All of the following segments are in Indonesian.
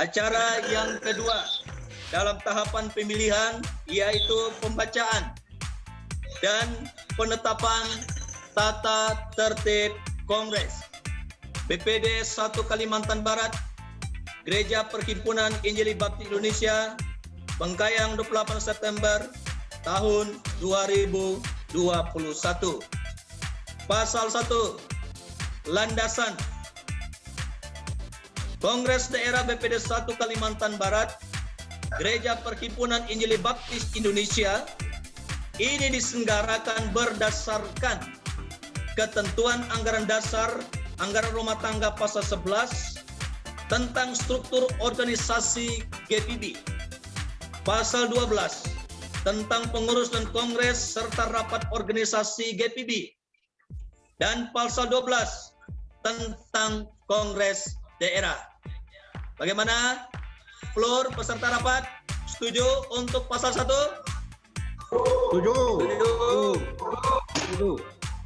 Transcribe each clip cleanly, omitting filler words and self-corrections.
Acara yang kedua dalam tahapan pemilihan yaitu pembacaan dan penetapan tata tertib Kongres BPD 1 Kalimantan Barat, Gereja Perhimpunan Injili Baptis Indonesia, Bengkayang 28 September tahun 2021. Pasal 1, landasan. Kongres Daerah BPD 1 Kalimantan Barat, Gereja Perhimpunan Injili Baptis Indonesia ini diselenggarakan berdasarkan ketentuan anggaran dasar, anggaran rumah tangga pasal 11 tentang struktur organisasi GPB, pasal 12 tentang pengurus dan kongres serta rapat organisasi GPB, dan pasal 12 tentang kongres daerah. Bagaimana? Floor peserta rapat setuju untuk pasal 1?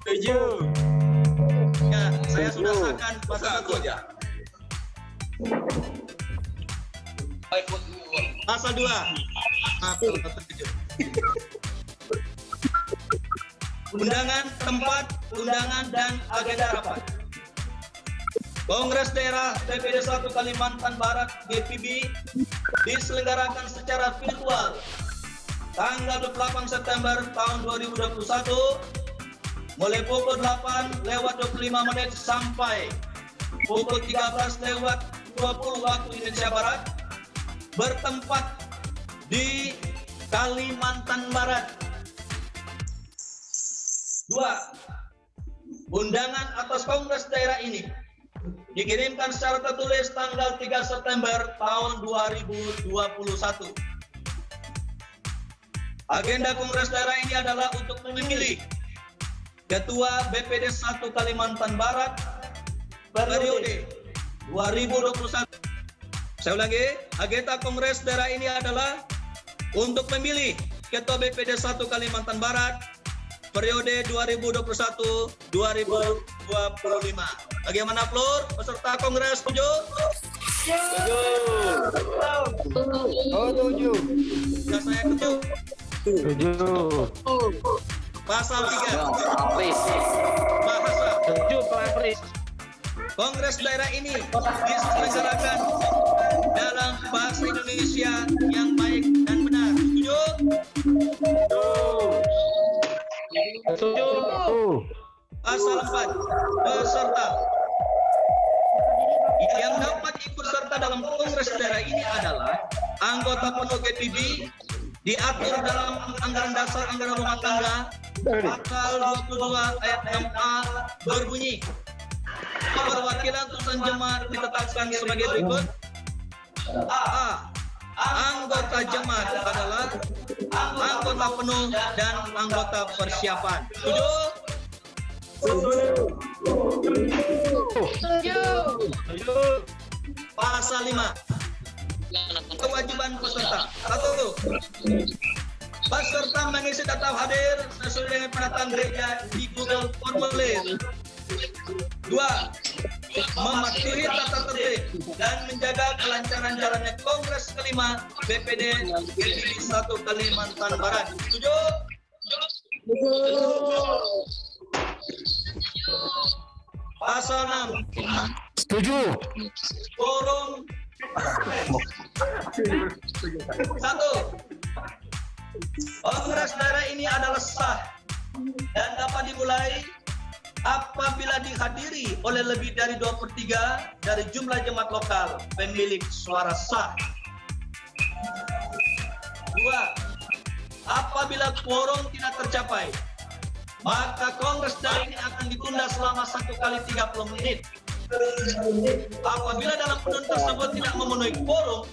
Setuju. Ya, saya sudah sahkan pasal 1 aja. Pasal 2. Undangan tempat, undangan dan agenda rapat. Kongres Daerah BPD 1 Kalimantan Barat GPB diselenggarakan secara virtual tanggal 28 September tahun 2021 mulai pukul 8:25 sampai pukul 13:20 waktu Indonesia Barat, bertempat di Kalimantan Barat. 2. Undangan atas Kongres Daerah ini dikirimkan secara tertulis tanggal 3 September tahun 2021. Agenda Kongres Daerah ini adalah untuk memilih Ketua BPD 1 Kalimantan Barat periode 2021. Saya ulangi, agenda Kongres Daerah ini adalah untuk memilih Ketua BPD 1 Kalimantan Barat periode 2021-2025. Bagaimana Flor? Peserta Kongres setuju? Setuju. Ya, saya setuju. Setuju. Pasal 3. Bahasa. Setuju, Pak Pris. Kongres daerah ini diselenggarakan dalam bahasa Indonesia yang baik dan benar. Setuju? Setuju. Pasal 4. Peserta. Yang dapat ikut serta dalam Kongres daerah ini adalah anggota penuh GPB, diatur dalam anggaran dasar anggaran rumah tangga pasal 22 ayat 6A berbunyi, perwakilan utusan jemaat ditetapkan sebagai berikut. A. Anggota jemaat adalah anggota penuh dan anggota persiapan. Setuju? Setuju. Pasal 5. Kewajiban peserta. 1. Peserta mengisi data hadir sesuai dengan penataan gereja di Google Formulir. 2. Mematuhi tata tertib dan menjaga kelancaran jalannya Kongres kelima BPD GPB 1 Kalimantan Barat. Setuju? Pasal 6. Setuju. Forum 1. Kongres daerah ini adalah sah dan dapat dimulai apabila dihadiri oleh lebih dari 2/3 dari jumlah jemaat lokal pemilik suara sah. 2. Apabila quorum tidak tercapai, maka Kongres daerah ini akan ditunda selama 1 kali 30 menit. Apabila dalam penunda tersebut tidak memenuhi quorum,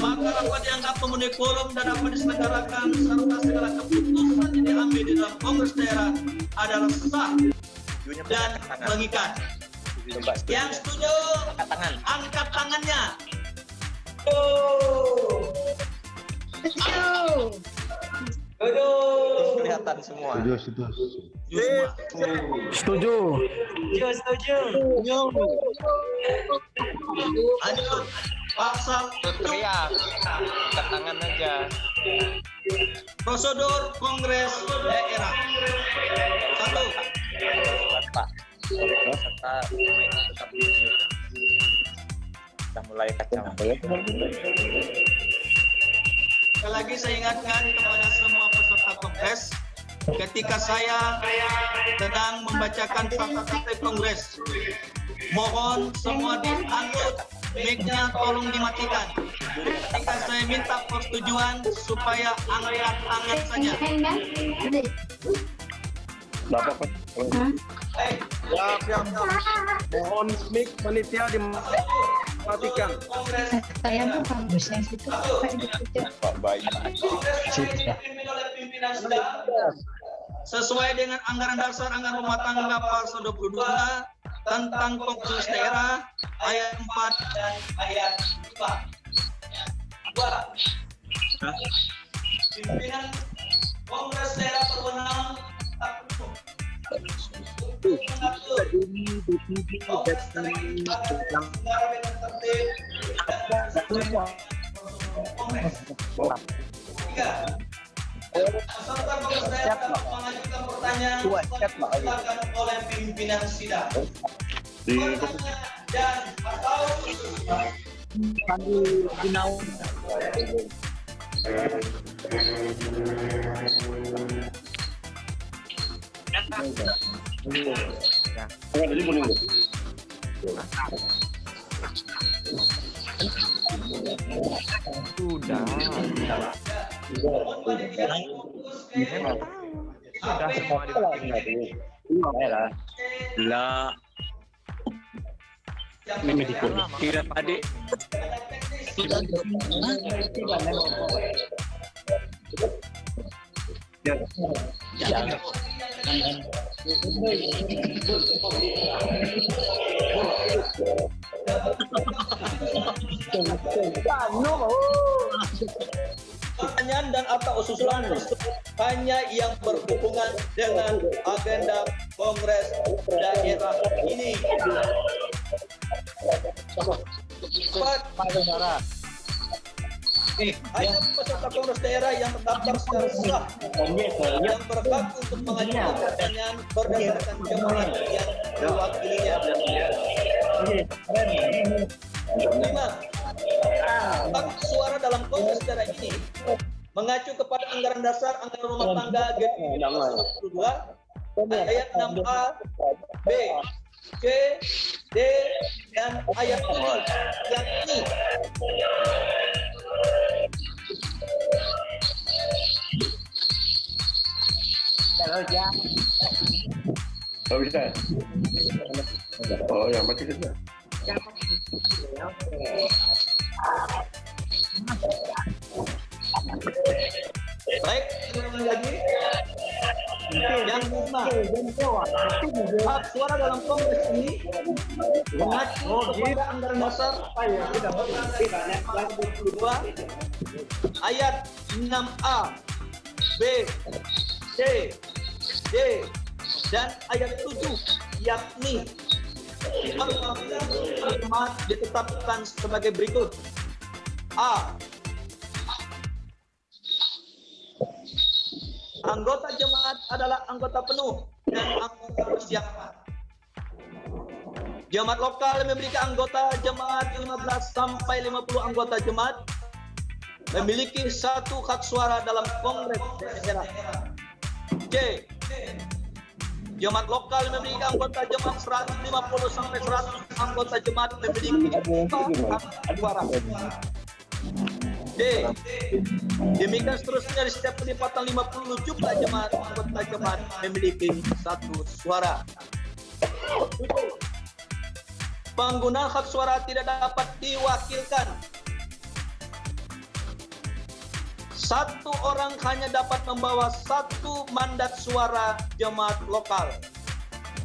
maka rapat dianggap memenuhi quorum dan dapat diselenggarakan serta segala keputusan yang diambil di dalam Kongres daerah adalah sah dan mengikat. Yang setuju, angkat tangannya. Setuju. ikutan semua. Setuju. Setuju. Lanjut. Pasal Teriak, angkat tangan aja. prosedur Kongres Daerah. 1. Pak. Peserta tetap kita mulai kacau. Sekali lagi saya ingatkan kepada semua peserta kongres, ketika saya sedang membacakan fakta-fakta kongres, mohon semua di-unmute, mic-nya tolong dimatikan. Ketika saya minta persetujuan supaya angkat tangan saja. Siap. Mohon mic panitia dimatikan. Kongres Saya tuh bagus yang situ kayak gitu. Baik. dipimpin oleh pimpinan sedang sesuai dengan anggaran dasar anggaran rumah tangga pasal 22 tentang kongres daerah ayat 4 dan ayat 2. Pimpinan kongres daerah berwenang tak penuh untuk mengatur kongres daerah agar negara dengan tertib dan kongres. 3. Peserta kongres daerah dapat mengajukan pertanyaan silakan oleh pimpinan sidang. Pertanyaan dan atau Sudah semua lah. Kira adik. pertanyaan dan atau usulan tersebut hanya yang berhubungan dengan agenda kongres daerah ini. 4. Hanya peserta kongres daerah yang terdaftar secara sah yang berhak untuk mengajukan pertanyaan berdasarkan jumlah yang diwakilinya. 5. Hak suara dalam kongres daerah ini mengacu kepada anggaran dasar anggaran rumah tangga G22 ayat 6A, B, C, D, dan ayat 7 yang ini. Oh bisa. Oh ya mati saja. Baik, ulangi lagi. Yang 5. Hak suara dalam kongres ini mengacu kepada anggaran dasar ayat 6A, B, C, D, dan ayat 7 yakni jemaat ditetapkan sebagai berikut. A. Anggota jemaat adalah anggota penuh dan anggota persiapan. Jemaat lokal memiliki anggota jemaat 15 sampai 50 anggota jemaat memiliki satu hak suara dalam kongres daerah. C. Jemaat lokal memiliki anggota jemaat 150 sampai 100 anggota jemaat memiliki 4 hak suara. D. Demikian seterusnya di setiap penempatan 50 jumlah jemaat anggota jemaat memiliki satu suara. Pengguna hak suara tidak dapat diwakilkan. Satu orang hanya dapat membawa satu mandat suara jemaat lokal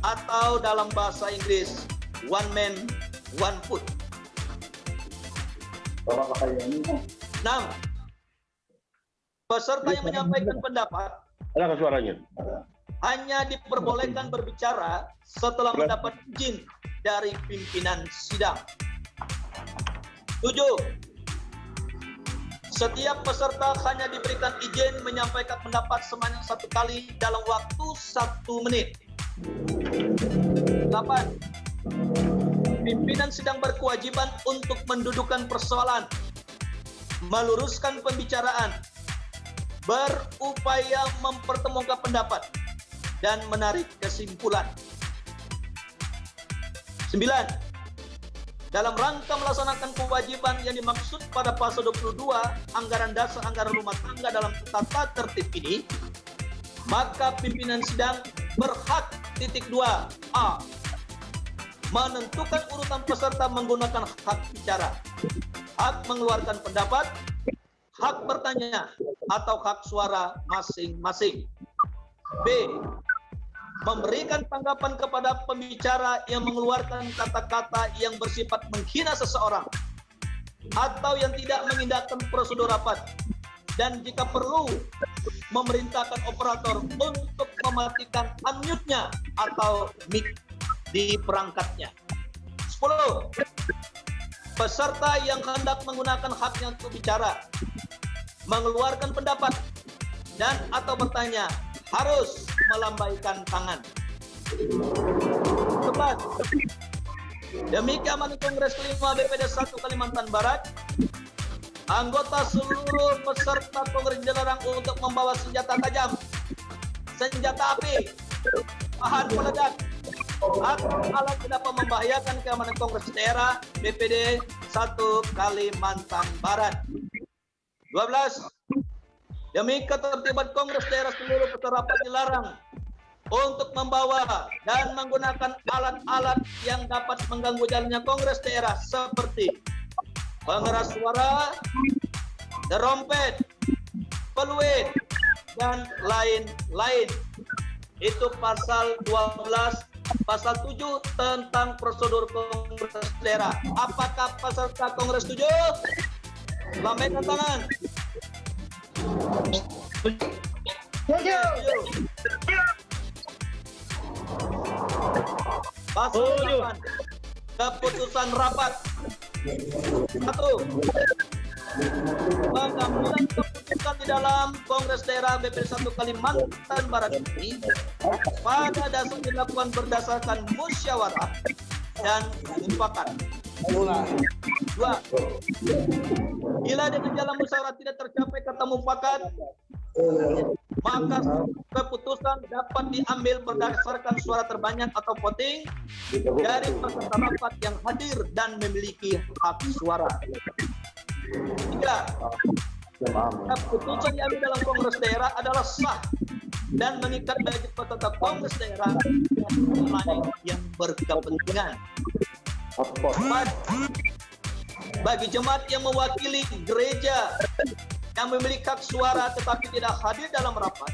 atau dalam bahasa Inggris one man one vote. 6. Peserta yang menyampaikan pendapat Ada suaranya? hanya diperbolehkan berbicara setelah mendapat izin dari pimpinan sidang. 7. Setiap peserta hanya diberikan izin menyampaikan pendapat sebanyak 1 kali dalam waktu 1 menit. 8. Pimpinan sidang berkewajiban untuk mendudukan persoalan, meluruskan pembicaraan, berupaya mempertemukan pendapat, dan menarik kesimpulan. 9. Dalam rangka melaksanakan kewajiban yang dimaksud pada pasal 22 Anggaran Dasar Anggaran Rumah Tangga dalam tata tertib ini, maka pimpinan sidang berhak 2a. Menentukan urutan peserta menggunakan hak bicara, hak mengeluarkan pendapat, hak bertanya, atau hak suara masing-masing. B. Memberikan tanggapan kepada pembicara yang mengeluarkan kata-kata yang bersifat menghina seseorang atau yang tidak mengindahkan prosedur rapat, dan jika perlu memerintahkan operator untuk mematikan unmute-nya atau mic di perangkatnya. 10. Peserta yang hendak menggunakan haknya untuk bicara, mengeluarkan pendapat, dan atau bertanya harus melambaikan tangan. 11. Demi keamanan Kongres kelima BPD 1 Kalimantan Barat, anggota seluruh peserta Kongres dilarang untuk membawa senjata tajam, senjata api, bahan peledak, atau alat yang dapat membahayakan keamanan Kongres daerah BPD 1 Kalimantan Barat. 12. Demi ketertiban Kongres daerah, seluruh peserta rapat dilarang untuk membawa dan menggunakan alat-alat yang dapat mengganggu jalannya Kongres daerah seperti pengeras suara, terompet, peluit, dan lain-lain. Itu pasal 12, pasal 7 tentang prosedur Kongres daerah. Apakah peserta Kongres setuju? Lambaikan tangan. Setuju. Pasal 8. Keputusan rapat. 1. Pengambilan keputusan di dalam Kongres Daerah BPD 1 Kalimantan Barat ini pada dasar dilakukan berdasarkan musyawarah dan mufakat. 2. Bila dengan jalan musyawarah tidak tercapai kata mufakat, maka keputusan dapat diambil berdasarkan suara terbanyak atau voting dari peserta rapat yang hadir dan memiliki hak suara. 3. Keputusan yang diambil dalam Kongres daerah adalah sah dan mengikat bagi peserta Kongres daerah dan lain yang berkepentingan. 4. Bagi jemaat yang mewakili gereja yang memiliki hak suara tetapi tidak hadir dalam rapat,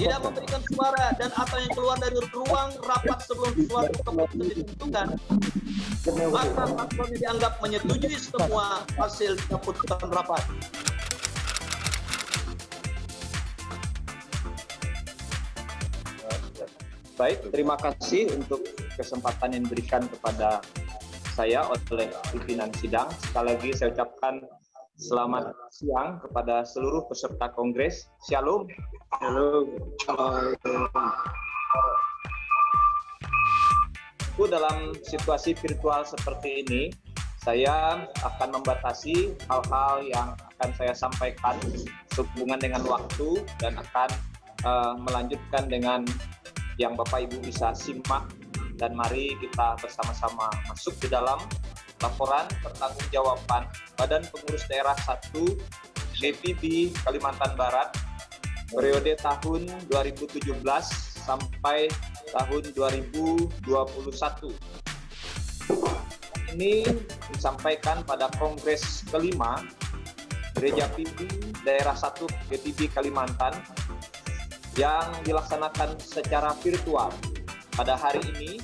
tidak memberikan suara, dan atau yang keluar dari ruang rapat sebelum suatu keputusan ditentukan, maka paslon dianggap menyetujui semua hasil keputusan rapat. Baik, terima kasih untuk kesempatan yang diberikan kepada saya oleh pimpinan sidang. Sekali lagi saya ucapkan selamat siang kepada seluruh peserta Kongres. Shalom. Dalam situasi virtual seperti ini, saya akan membatasi hal-hal yang akan saya sampaikan sehubungan dengan waktu dan akan melanjutkan dengan yang Bapak Ibu bisa simak, dan mari kita bersama-sama masuk di dalam laporan pertanggungjawaban Badan Pengurus Daerah 1 BPD Kalimantan Barat periode tahun 2017 sampai tahun 2021. Ini disampaikan pada Kongres kelima Gereja PD Daerah 1 BPD Kalimantan yang dilaksanakan secara virtual pada hari ini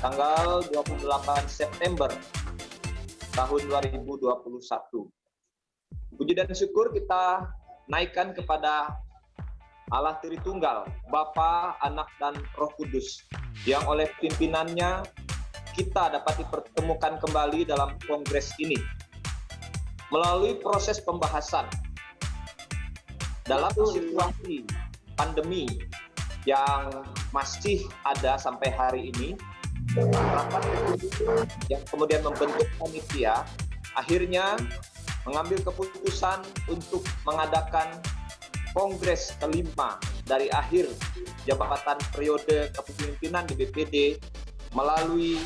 tanggal 28 September tahun 2021. Puji dan syukur kita naikkan kepada Allah Tritunggal, Bapa, Anak, dan Roh Kudus, yang oleh pimpinannya kita dapat dipertemukan kembali dalam kongres ini. Melalui proses pembahasan dalam situasi pandemi yang masih ada sampai hari ini, rapat yang kemudian membentuk panitia akhirnya mengambil keputusan untuk mengadakan kongres kelima dari akhir jabatan periode kepemimpinan di BPD melalui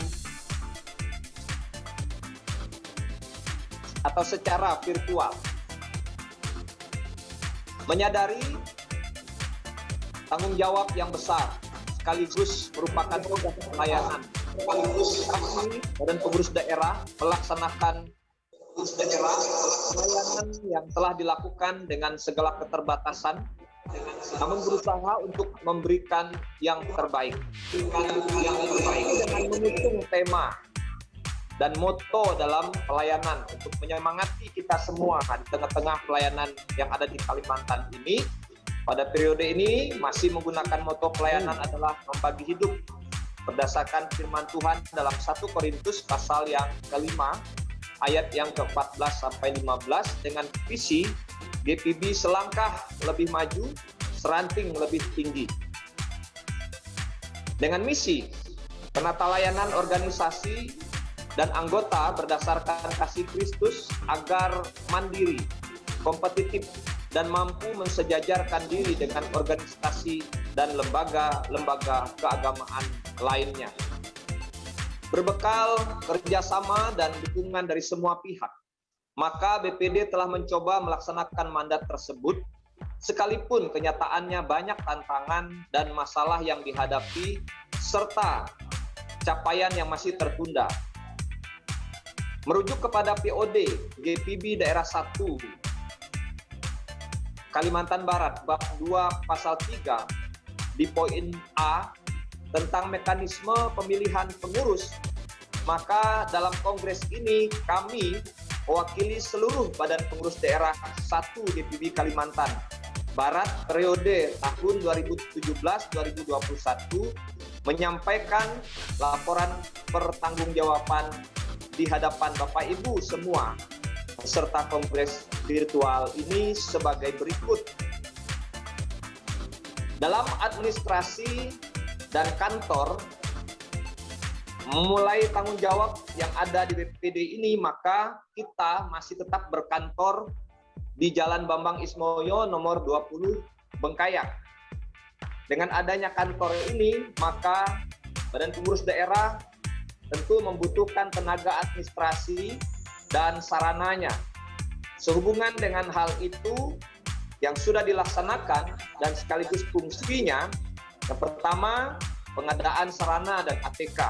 atau secara virtual. Menyadari tanggung jawab yang besar sekaligus merupakan tugas pelayanan. Sekaligus kami dan pengurus daerah melaksanakan pelayanan yang telah dilakukan dengan segala keterbatasan, namun berusaha untuk memberikan yang terbaik. Dengan mengusung tema dan moto dalam pelayanan untuk menyemangati kita semua di tengah-tengah pelayanan yang ada di Kalimantan ini. Pada periode ini masih menggunakan moto pelayanan adalah membagi hidup berdasarkan firman Tuhan dalam 1 Korintus pasal yang kelima ayat yang ke-14 sampai 15 dengan visi GPB selangkah lebih maju, seranting lebih tinggi. Dengan misi penata layanan organisasi dan anggota berdasarkan kasih Kristus agar mandiri, kompetitif, dan mampu mensejajarkan diri dengan organisasi dan lembaga-lembaga keagamaan lainnya. Berbekal kerjasama dan dukungan dari semua pihak, maka BPD telah mencoba melaksanakan mandat tersebut, sekalipun kenyataannya banyak tantangan dan masalah yang dihadapi, serta capaian yang masih tertunda. Merujuk kepada POD GPB Daerah 1 Kalimantan Barat, bab 2 pasal 3 di poin A tentang mekanisme pemilihan pengurus, maka dalam kongres ini kami mewakili seluruh badan pengurus daerah 1 GPB Kalimantan Barat periode tahun 2017-2021 menyampaikan laporan pertanggungjawaban di hadapan Bapak Ibu semua peserta kongres virtual ini sebagai berikut. Dalam administrasi dan kantor, memulai tanggung jawab yang ada di BPD ini, maka kita masih tetap berkantor di Jalan Bambang Ismoyo nomor 20 Bengkayak. Dengan adanya kantor ini, maka Badan Pengurus Daerah tentu membutuhkan tenaga administrasi dan sarananya. Sehubungan dengan hal itu yang sudah dilaksanakan dan sekaligus fungsinya, yang pertama, pengadaan sarana dan ATK.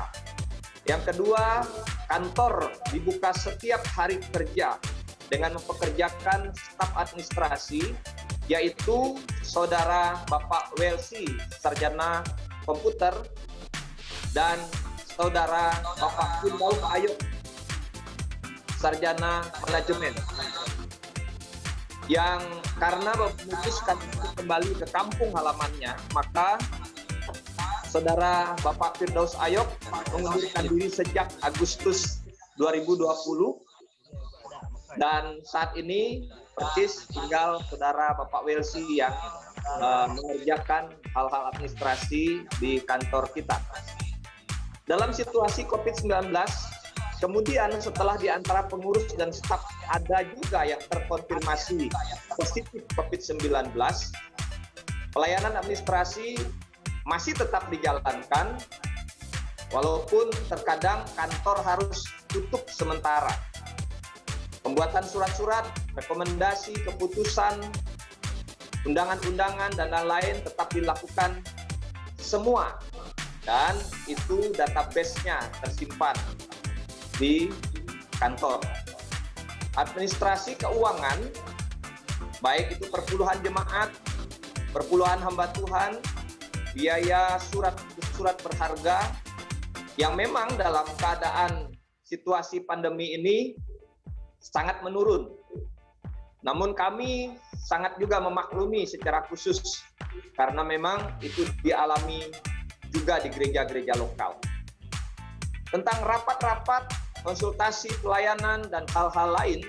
Yang kedua, kantor dibuka setiap hari kerja dengan mempekerjakan staf administrasi, yaitu Saudara Bapak Welsi, Sarjana Komputer, dan Saudara Bapak Firdaus Ayub, Sarjana Manajemen, yang karena memutuskan kembali ke kampung halamannya, maka Saudara Bapak Firdaus Ayub mengundurkan diri sejak Agustus 2020, dan saat ini persis tinggal Saudara Bapak Welsi yang mengerjakan hal-hal administrasi di kantor kita. Dalam situasi COVID-19, kemudian setelah di antara pengurus dan staf ada juga yang terkonfirmasi positif COVID-19, pelayanan administrasi masih tetap dijalankan, walaupun terkadang kantor harus tutup sementara. Pembuatan surat-surat, rekomendasi, keputusan, undangan-undangan, dan lain-lain tetap dilakukan semua. Dan itu database-nya tersimpan di kantor. Administrasi keuangan, baik itu perpuluhan jemaat, perpuluhan hamba Tuhan, biaya surat berharga, yang memang dalam keadaan situasi pandemi ini sangat menurun. Namun kami sangat juga memaklumi secara khusus karena memang itu dialami juga di gereja-gereja lokal. Tentang rapat-rapat, konsultasi, pelayanan, dan hal-hal lain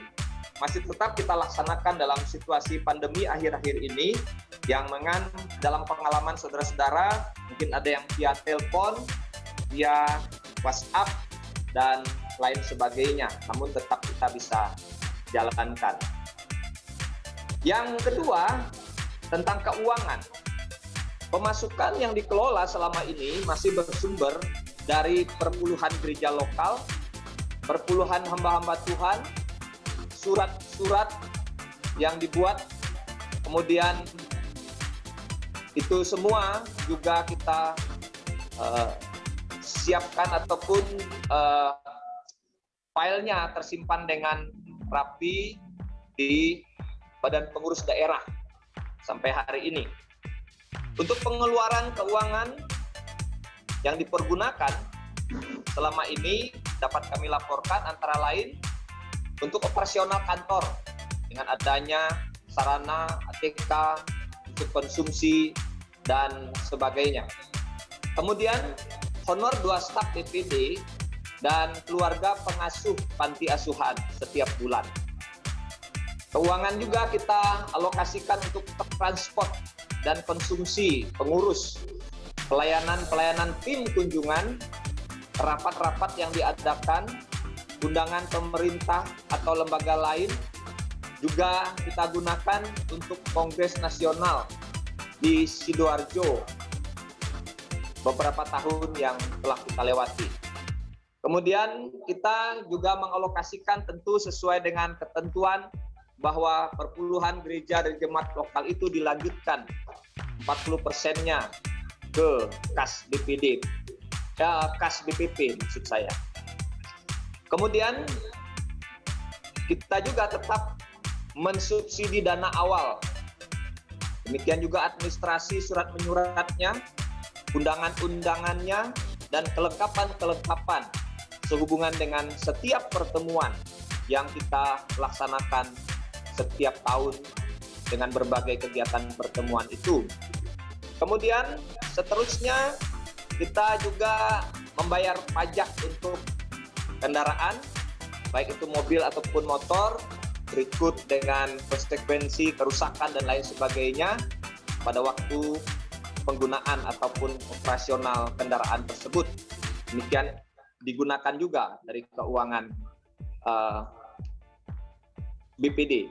masih tetap kita laksanakan dalam situasi pandemi akhir-akhir ini, yang dalam pengalaman saudara-saudara mungkin ada yang via telepon, via WhatsApp, dan lain sebagainya, namun tetap kita bisa jalankan. Yang kedua, tentang keuangan. Pemasukan yang dikelola selama ini masih bersumber dari perpuluhan gereja lokal, perpuluhan hamba-hamba Tuhan, surat-surat yang dibuat, kemudian itu semua juga kita siapkan ataupun filenya tersimpan dengan rapi di Badan Pengurus Daerah sampai hari ini. Untuk pengeluaran keuangan yang dipergunakan selama ini dapat kami laporkan antara lain untuk operasional kantor dengan adanya sarana ATK untuk konsumsi dan sebagainya. Kemudian honor 2 staf DPD dan keluarga pengasuh panti asuhan setiap bulan. Keuangan juga kita alokasikan untuk transport dan konsumsi pengurus, pelayanan tim kunjungan, rapat-rapat yang diadakan, undangan pemerintah atau lembaga lain, juga kita gunakan untuk Kongres Nasional di Sidoarjo beberapa tahun yang telah kita lewati. Kemudian kita juga mengalokasikan tentu sesuai dengan ketentuan bahwa perpuluhan gereja dan jemaat lokal itu dilanjutkan 40%-nya ke kas BPD, kas BPP maksud saya. Kemudian kita juga tetap mensubsidi dana awal. Demikian juga administrasi surat menyuratnya, undangan-undangannya, dan kelengkapan-kelengkapan sehubungan dengan setiap pertemuan yang kita laksanakan setiap tahun dengan berbagai kegiatan pertemuan itu. Kemudian seterusnya kita juga membayar pajak untuk kendaraan, baik itu mobil ataupun motor, berikut dengan konsekuensi kerusakan dan lain sebagainya pada waktu penggunaan ataupun operasional kendaraan tersebut. Demikian digunakan juga dari keuangan BPD.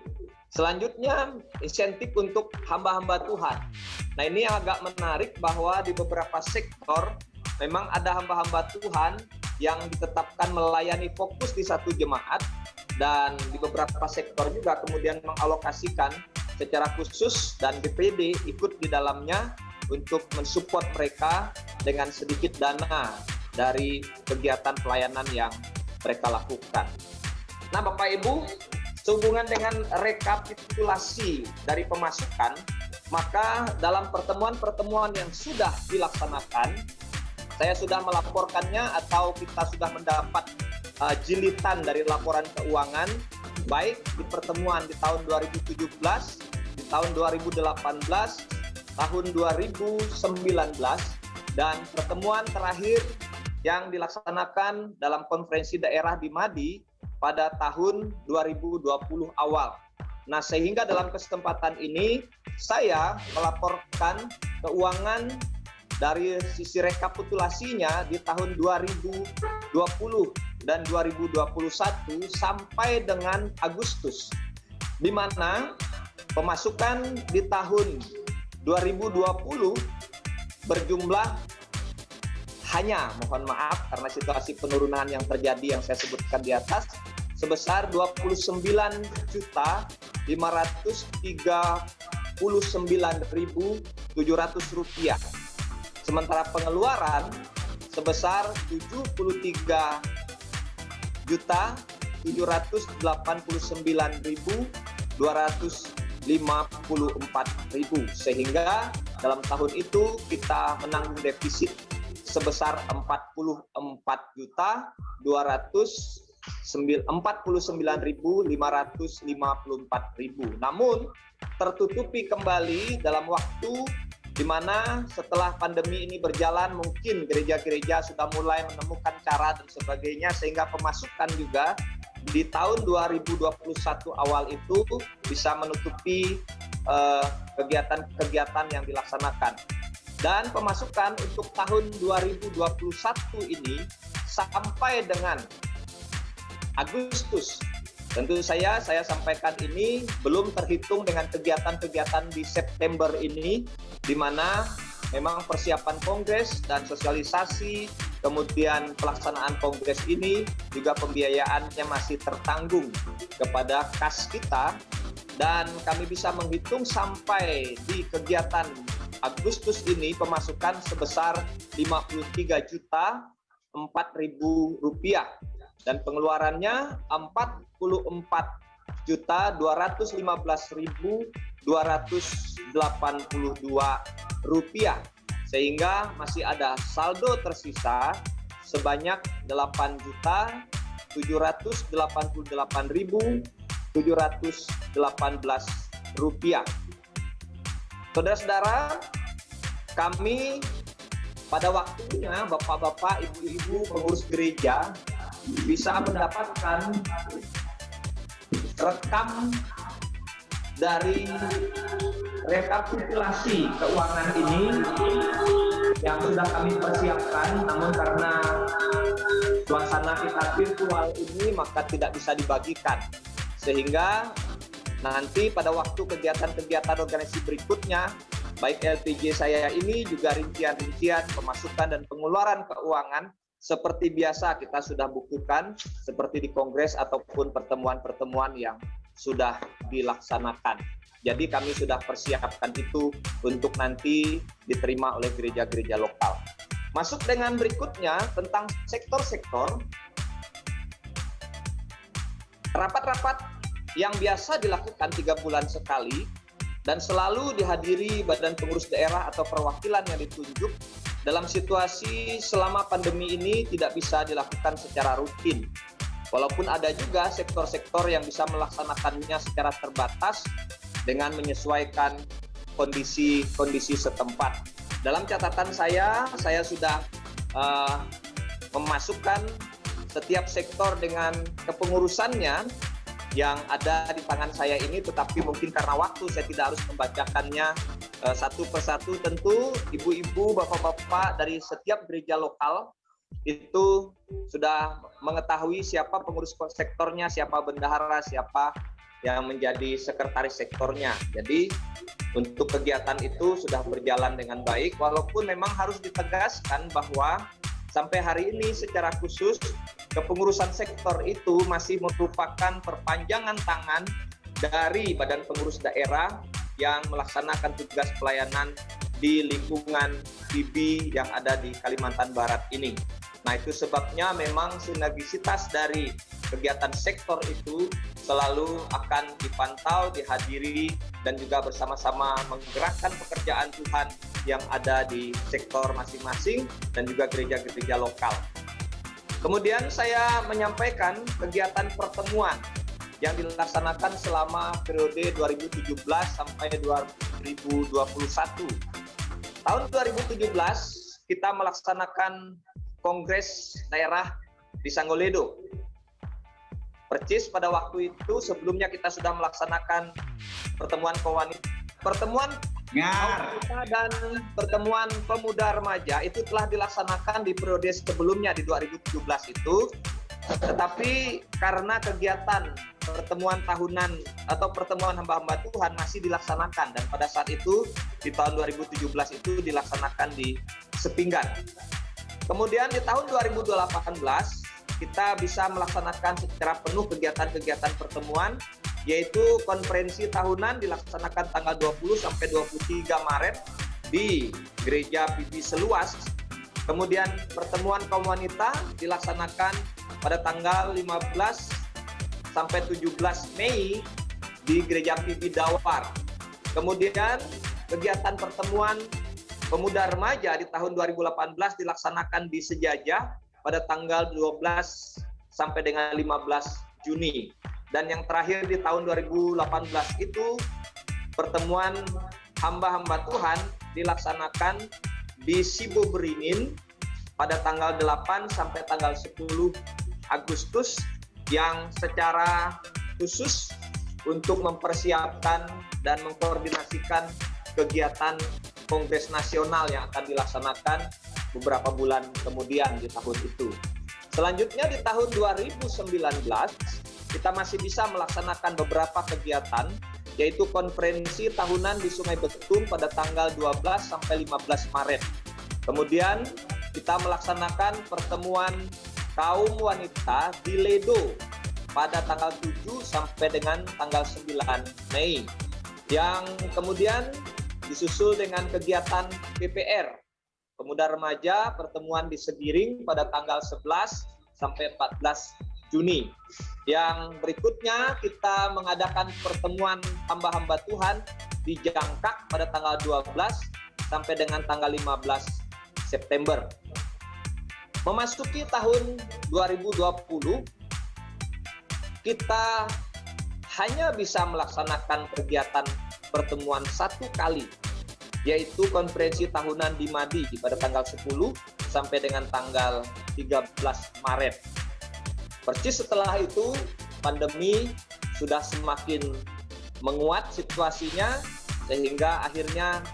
Selanjutnya, insentif untuk hamba-hamba Tuhan. Nah, ini yang agak menarik bahwa di beberapa sektor memang ada hamba-hamba Tuhan yang ditetapkan melayani fokus di satu jemaat, dan di beberapa sektor juga kemudian mengalokasikan secara khusus dan BPD ikut di dalamnya untuk mensupport mereka dengan sedikit dana dari kegiatan pelayanan yang mereka lakukan. Nah, Bapak Ibu, sehubungan dengan rekapitulasi dari pemasukan, maka dalam pertemuan-pertemuan yang sudah dilaksanakan, saya sudah melaporkannya atau kita sudah mendapat jilitan dari laporan keuangan, baik di pertemuan di tahun 2017, di tahun 2018, tahun 2019, dan pertemuan terakhir yang dilaksanakan dalam konferensi daerah di Madi pada tahun 2020 awal. Nah, sehingga dalam kesempatan ini saya melaporkan keuangan dari sisi rekapitulasinya di tahun 2020 dan 2021 sampai dengan Agustus, di mana pemasukan di tahun 2020 berjumlah hanya, mohon maaf karena situasi penurunan yang terjadi yang saya sebutkan di atas, sebesar Rp29.539.700. Sementara pengeluaran sebesar Rp73.789.254, sehingga dalam tahun itu kita menanggung defisit sebesar Rp49.554.000. Namun tertutupi kembali dalam waktu di mana setelah pandemi ini berjalan mungkin gereja-gereja sudah mulai menemukan cara dan sebagainya sehingga pemasukan juga di tahun 2021 awal itu bisa menutupi kegiatan-kegiatan yang dilaksanakan. Dan pemasukan untuk tahun 2021 ini sampai dengan Agustus, tentu saya sampaikan ini belum terhitung dengan kegiatan-kegiatan di September ini, di mana memang persiapan kongres dan sosialisasi, kemudian pelaksanaan kongres ini juga pembiayaannya masih tertanggung kepada kas kita, dan kami bisa menghitung sampai di kegiatan Agustus ini pemasukan sebesar Rp53.004.000 dan pengeluarannya Rp44.215.282, sehingga masih ada saldo tersisa sebanyak Rp8.788.718. Saudara-saudara, kami pada waktunya Bapak-bapak, Ibu-ibu pengurus gereja bisa mendapatkan rekam dari rekapitulasi keuangan ini yang sudah kami persiapkan, namun karena suasana kita virtual ini maka tidak bisa dibagikan, sehingga nanti pada waktu kegiatan-kegiatan organisasi berikutnya, baik LPJ saya ini juga rincian-rincian pemasukan dan pengeluaran keuangan seperti biasa kita sudah bukukan seperti di kongres ataupun pertemuan-pertemuan yang sudah dilaksanakan. Jadi kami sudah persiapkan itu untuk nanti diterima oleh gereja-gereja lokal. Masuk dengan berikutnya tentang sektor-sektor. Rapat-rapat yang biasa dilakukan 3 bulan sekali dan selalu dihadiri badan pengurus daerah atau perwakilan yang ditunjuk, dalam situasi selama pandemi ini tidak bisa dilakukan secara rutin. Walaupun ada juga sektor-sektor yang bisa melaksanakannya secara terbatas dengan menyesuaikan kondisi setempat. Dalam catatan saya sudah memasukkan setiap sektor dengan kepengurusannya yang ada di tangan saya ini, tetapi mungkin karena waktu saya tidak harus membacakannya satu persatu. Tentu ibu-ibu, bapak-bapak dari setiap gereja lokal itu sudah mengetahui siapa pengurus sektornya, siapa bendahara, siapa yang menjadi sekretaris sektornya. Jadi untuk kegiatan itu sudah berjalan dengan baik, walaupun memang harus ditegaskan bahwa sampai hari ini secara khusus kepengurusan sektor itu masih merupakan perpanjangan tangan dari badan pengurus daerah yang melaksanakan tugas pelayanan di lingkungan PIB yang ada di Kalimantan Barat ini. Nah, itu sebabnya memang sinergisitas dari kegiatan sektor itu selalu akan dipantau, dihadiri, dan juga bersama-sama menggerakkan pekerjaan Tuhan yang ada di sektor masing-masing dan juga gereja-gereja lokal. Kemudian saya menyampaikan kegiatan pertemuan yang dilaksanakan selama periode 2017 sampai 2021. Tahun 2017 kita melaksanakan kongres daerah di Sangoledo. Percis pada waktu itu sebelumnya kita sudah melaksanakan pertemuan kita dan pertemuan pemuda remaja itu telah dilaksanakan di periode sebelumnya di 2017 itu. Tetapi karena kegiatan pertemuan tahunan atau pertemuan hamba-hamba Tuhan masih dilaksanakan, dan pada saat itu di tahun 2017 itu dilaksanakan di Sepinggan. Kemudian di tahun 2018 kita bisa melaksanakan secara penuh kegiatan-kegiatan pertemuan, yaitu konferensi tahunan dilaksanakan tanggal 20 sampai 23 Maret di Gereja PIB Seluas. Kemudian pertemuan kaum wanita dilaksanakan pada tanggal 15 sampai 17 Mei di Gereja PIB Dawar. Kemudian kegiatan pertemuan pemuda remaja di tahun 2018 dilaksanakan di Sejajah pada tanggal 12 sampai dengan 15 Juni. Dan yang terakhir di tahun 2018 itu pertemuan hamba-hamba Tuhan dilaksanakan di Sibo Beringin pada tanggal 8 sampai tanggal 10 Agustus yang secara khusus untuk mempersiapkan dan mengkoordinasikan kegiatan Kongres Nasional yang akan dilaksanakan beberapa bulan kemudian di tahun itu. Selanjutnya di tahun 2019 kita masih bisa melaksanakan beberapa kegiatan, yaitu konferensi tahunan di Sungai Betung pada tanggal 12 sampai 15 Maret. Kemudian kita melaksanakan pertemuan kaum wanita di Ledo pada tanggal 7 sampai dengan tanggal 9 Mei. Yang kemudian disusul dengan kegiatan PPR, Pemuda Remaja, pertemuan di Segiring pada tanggal 11 sampai 14 Juni. Yang berikutnya kita mengadakan pertemuan hamba-hamba Tuhan di Jangkak pada tanggal 12 sampai dengan tanggal 15 September. Memasuki tahun 2020, kita hanya bisa melaksanakan kegiatan pertemuan satu kali, yaitu konferensi tahunan di Madi pada tanggal 10 sampai dengan tanggal 13 Maret. Persis setelah itu, pandemi sudah semakin menguat situasinya, sehingga akhirnya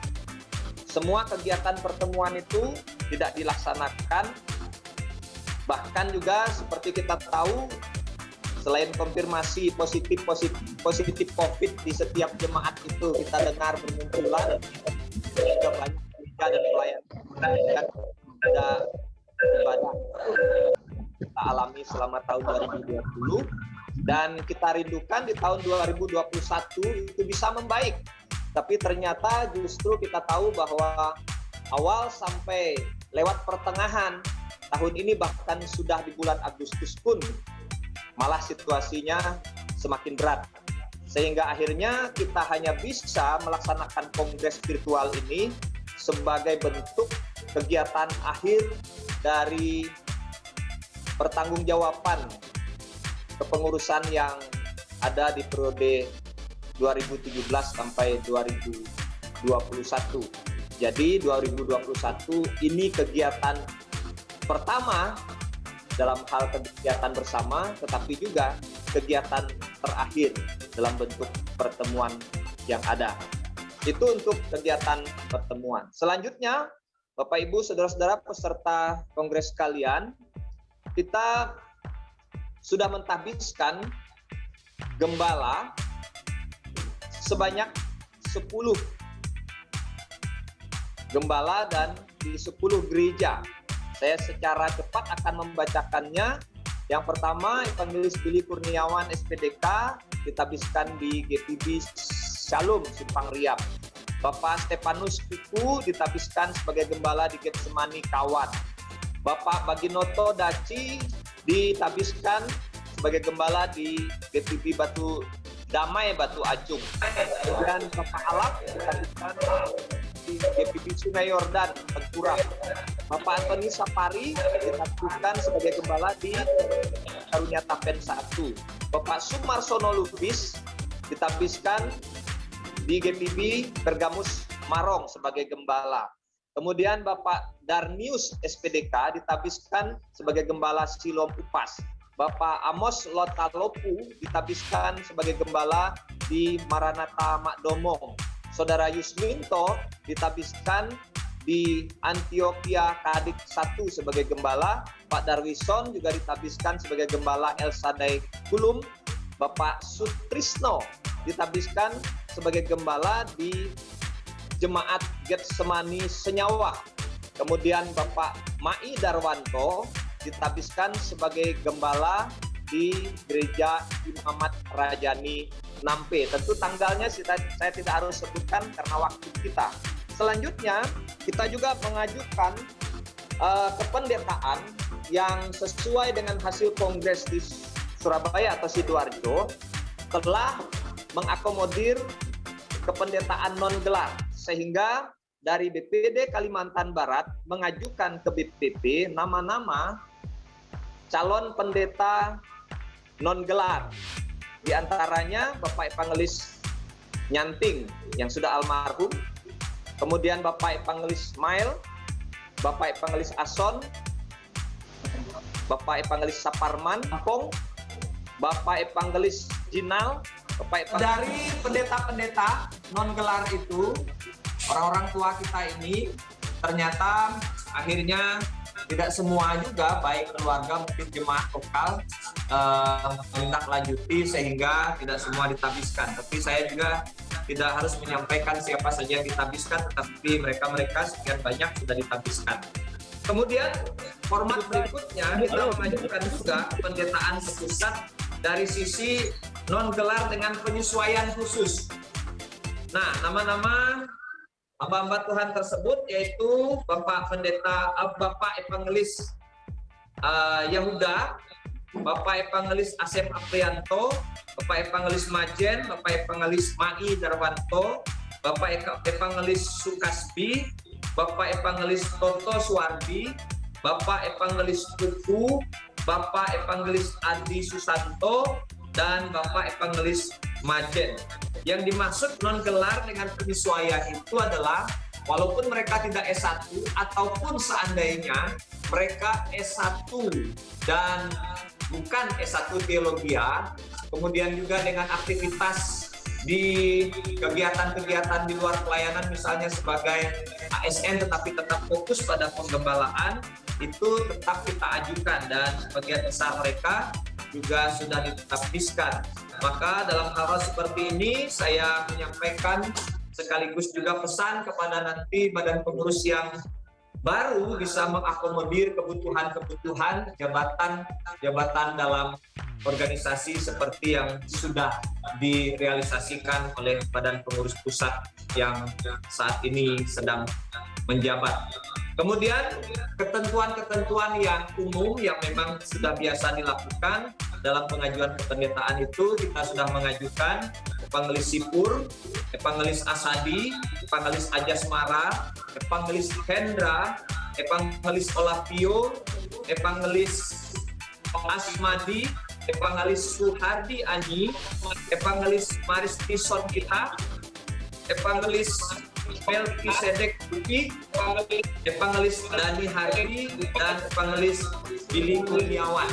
semua kegiatan pertemuan itu tidak dilaksanakan. Bahkan juga seperti kita tahu, selain konfirmasi positif COVID di setiap jemaat itu kita dengar bermunculan, juga banyak gereja dan pelayanan yang ada ibadah kita alami selama tahun 2020, dan kita rindukan di tahun 2021 itu bisa membaik. Tapi ternyata justru kita tahu bahwa awal sampai lewat pertengahan tahun ini, bahkan sudah di bulan Agustus pun malah situasinya semakin berat. Sehingga akhirnya kita hanya bisa melaksanakan kongres virtual ini sebagai bentuk kegiatan akhir dari pertanggungjawaban kepengurusan yang ada di periode 2017 sampai 2021. Jadi 2021 ini kegiatan pertama dalam hal kegiatan bersama, tetapi juga kegiatan terakhir dalam bentuk pertemuan yang ada. Itu untuk kegiatan pertemuan. Selanjutnya, Bapak Ibu, saudara-saudara peserta kongres sekalian, kita sudah mentahbiskan gembala sebanyak 10 gembala dan di 10 gereja. Saya secara cepat akan membacakannya. Yang pertama, Evangelis Billy Kurniawan SPDK ditabiskan di GPB Shalom Simpang Riap. Bapak Stefanus Kuku ditabiskan sebagai gembala di Getsemani Kawan. Bapak Baginoto Daci ditabiskan sebagai gembala di GPB Batu Damai Batu Acung. Kemudian Bapak Alap ditabiskan di GPB Sungai Yordan Tengkurap. Bapak Antoni Sapari ditabiskan sebagai gembala di Karunia Tapen 1. Bapak Sumarsono Lubis ditabiskan di GPB Pergamus Marong sebagai gembala. Kemudian Bapak Darnius SPDK ditabiskan sebagai gembala Silom Upas. Bapak Amos Lotalopu ditabiskan sebagai gembala di Maranatha Makdomo. Saudara Yusminto ditabiskan di Antioquia Kadik 1 sebagai gembala. Pak Darwison juga ditabiskan sebagai gembala El Sadai Kulum. Bapak Sutrisno ditabiskan sebagai gembala di Jemaat Getsemani Senyawa. Kemudian Bapak Mai Darwanto ditabiskan sebagai gembala di Gereja Imamat Rajani Nampe. Tentu tanggalnya saya tidak harus sebutkan karena waktu kita. Selanjutnya kita juga mengajukan kependetaan yang sesuai dengan hasil kongres di Surabaya atau Sidoarjo telah mengakomodir kependetaan non-gelar, sehingga dari BPD Kalimantan Barat mengajukan ke BPP nama-nama calon pendeta non-gelar. Di antaranya Bapak Evangelis Nyanting yang sudah almarhum, kemudian Bapak Evangelis Mail, Bapak Evangelis Ason, Bapak Evangelis Saparman, Pong, Bapak Evangelis Jinal, Bapak Evangelis... Dari pendeta-pendeta non-gelar itu, orang-orang tua kita ini ternyata akhirnya tidak semua juga, baik keluarga mungkin jemaat lokal menindaklanjuti sehingga tidak semua ditabiskan. Tapi saya juga tidak harus menyampaikan siapa saja yang ditabiskan, tetapi mereka sekian banyak sudah ditabiskan. Kemudian format berikutnya kita mengajukan juga pendetaan sepusat dari sisi non-gelar dengan penyesuaian khusus. Nah, nama-nama hamba-hamba Tuhan tersebut yaitu Bapak Evangelis Yahuda, Bapak Evangelis Asep Aprianto, Bapak Evangelis Majen, Bapak Evangelis Mai Darwanto, Bapak Evangelis Sukasbi, Bapak Evangelis Toto Suwardi, Bapak Evangelis Kuku, Bapak Evangelis Adi Susanto, dan Bapak Evangelis Majen. Yang dimaksud non-gelar dengan penyesuaian itu adalah walaupun mereka tidak S1 ataupun seandainya mereka S1 dan bukan S1 teologia, kemudian juga dengan aktivitas di kegiatan-kegiatan di luar pelayanan misalnya sebagai ASN tetapi tetap fokus pada penggembalaan, itu tetap kita ajukan dan sebagian besar mereka juga sudah ditabiskan. Maka dalam hal seperti ini saya menyampaikan sekaligus juga pesan kepada nanti badan pengurus yang baru bisa mengakomodir kebutuhan jabatan dalam organisasi seperti yang sudah direalisasikan oleh badan pengurus pusat yang saat ini sedang menjabat. Kemudian ketentuan-ketentuan yang umum yang memang sudah biasa dilakukan dalam pengajuan kependetaan itu kita sudah mengajukan Evangelis Sipur, Evangelis Asadi, Evangelis Ajasmara, Evangelis Hendra, Evangelis Olavio, Evangelis Asmadi, Evangelis Suhardi Anyi, Evangelis Maristi Sonkita, Evangelis Melkisedek Duki, Evangelis Dani Hardi, dan Evangelis Billy Kurniawan.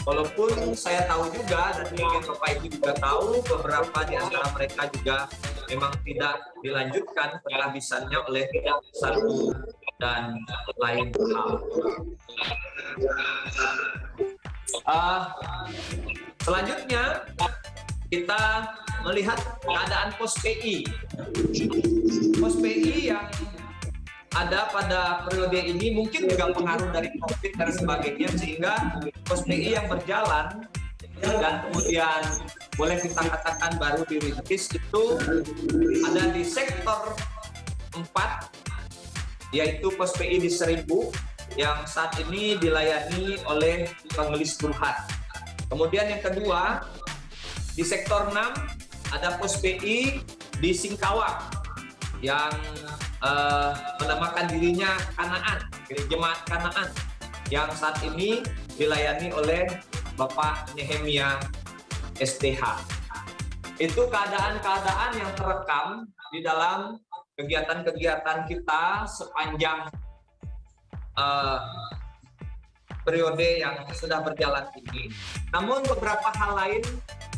Walaupun saya tahu juga dan mungkin Bapak Ibu juga tahu beberapa di antara mereka juga memang tidak dilanjutkan penghabisannya oleh satu dan lain hal. Selanjutnya kita melihat keadaan pos PI. Pos PI yang ada pada periode ini mungkin juga pengaruh dari COVID dan sebagainya, sehingga pos PI yang berjalan dan kemudian boleh kita katakan baru dirintis itu ada di sektor 4, yaitu pos PI di Seribu yang saat ini dilayani oleh Evangelis Burhan. Kemudian yang kedua di sektor 6 ada pos PI di Singkawang yang menamakan dirinya Kanaan, Jemaat Kanaan, yang saat ini dilayani oleh Bapak Nehemia STH. Itu keadaan-keadaan yang terekam di dalam kegiatan-kegiatan kita sepanjang periode yang sudah berjalan ini. Namun beberapa hal lain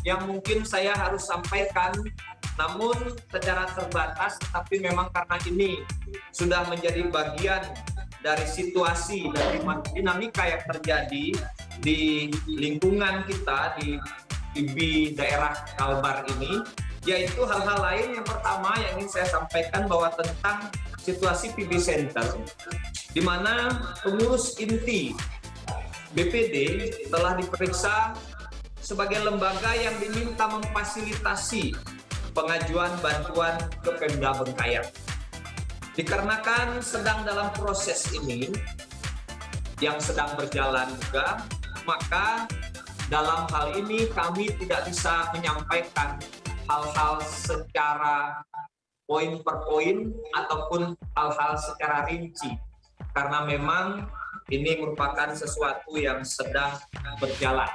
yang mungkin saya harus sampaikan, namun secara terbatas, tapi memang karena ini sudah menjadi bagian dari situasi, dari dinamika yang terjadi di lingkungan kita, di daerah Kalbar ini, yaitu hal-hal lain. Yang pertama yang ingin saya sampaikan bahwa tentang situasi PB Center, di mana pengurus inti BPD telah diperiksa sebagai lembaga yang diminta memfasilitasi pengajuan bantuan ke Pemda Bengkayang. Dikarenakan sedang dalam proses ini yang sedang berjalan juga, maka dalam hal ini kami tidak bisa menyampaikan hal-hal secara poin per poin ataupun hal-hal secara rinci, karena memang ini merupakan sesuatu yang sedang berjalan.